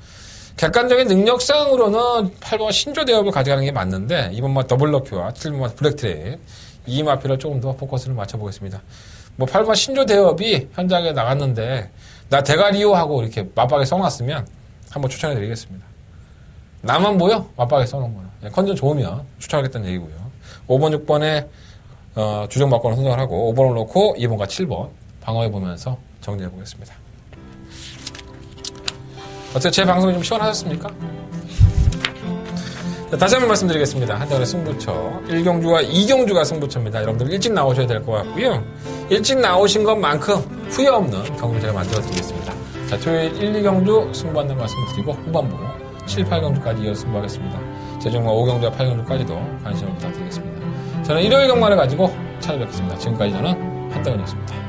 객관적인 능력상으로는 8번 신조대업을 가져가는 게 맞는데 2번만 더블럭키와 7번만 블랙트레인 이 마필을 조금 더 포커스를 맞춰보겠습니다. 뭐 8번 신조대업이 현장에 나갔는데 나 대가리요 하고 이렇게 맞박에 써놨으면 한번 추천해드리겠습니다. 나만 보여? 맞박에 써놓은 거야. 컨디션 좋으면 추천하겠다는 얘기고요. 5번 6번에 주정 바꿔는 선정을 하고 5번을 놓고 2번과 7번 방어해보면서 정리해보겠습니다. 어떻게 제 방송이 좀 시원하셨습니까? 자, 다시 한번 말씀드리겠습니다. 한달의 승부처 1경주와 2경주가 승부처입니다. 여러분들 일찍 나오셔야 될 것 같고요. 일찍 나오신 것만큼 후회 없는 경주 제가 만들어 드리겠습니다. 자, 토요일 1, 2경주 승부한다는 말씀드리고 후반부 7, 8경주까지 이어서 승부하겠습니다. 최종과 5경주와 8경주까지도 관심을 부탁드리겠습니다. 저는 일요일 경마를 가지고 찾아뵙겠습니다. 지금까지 저는 한다은이었습니다.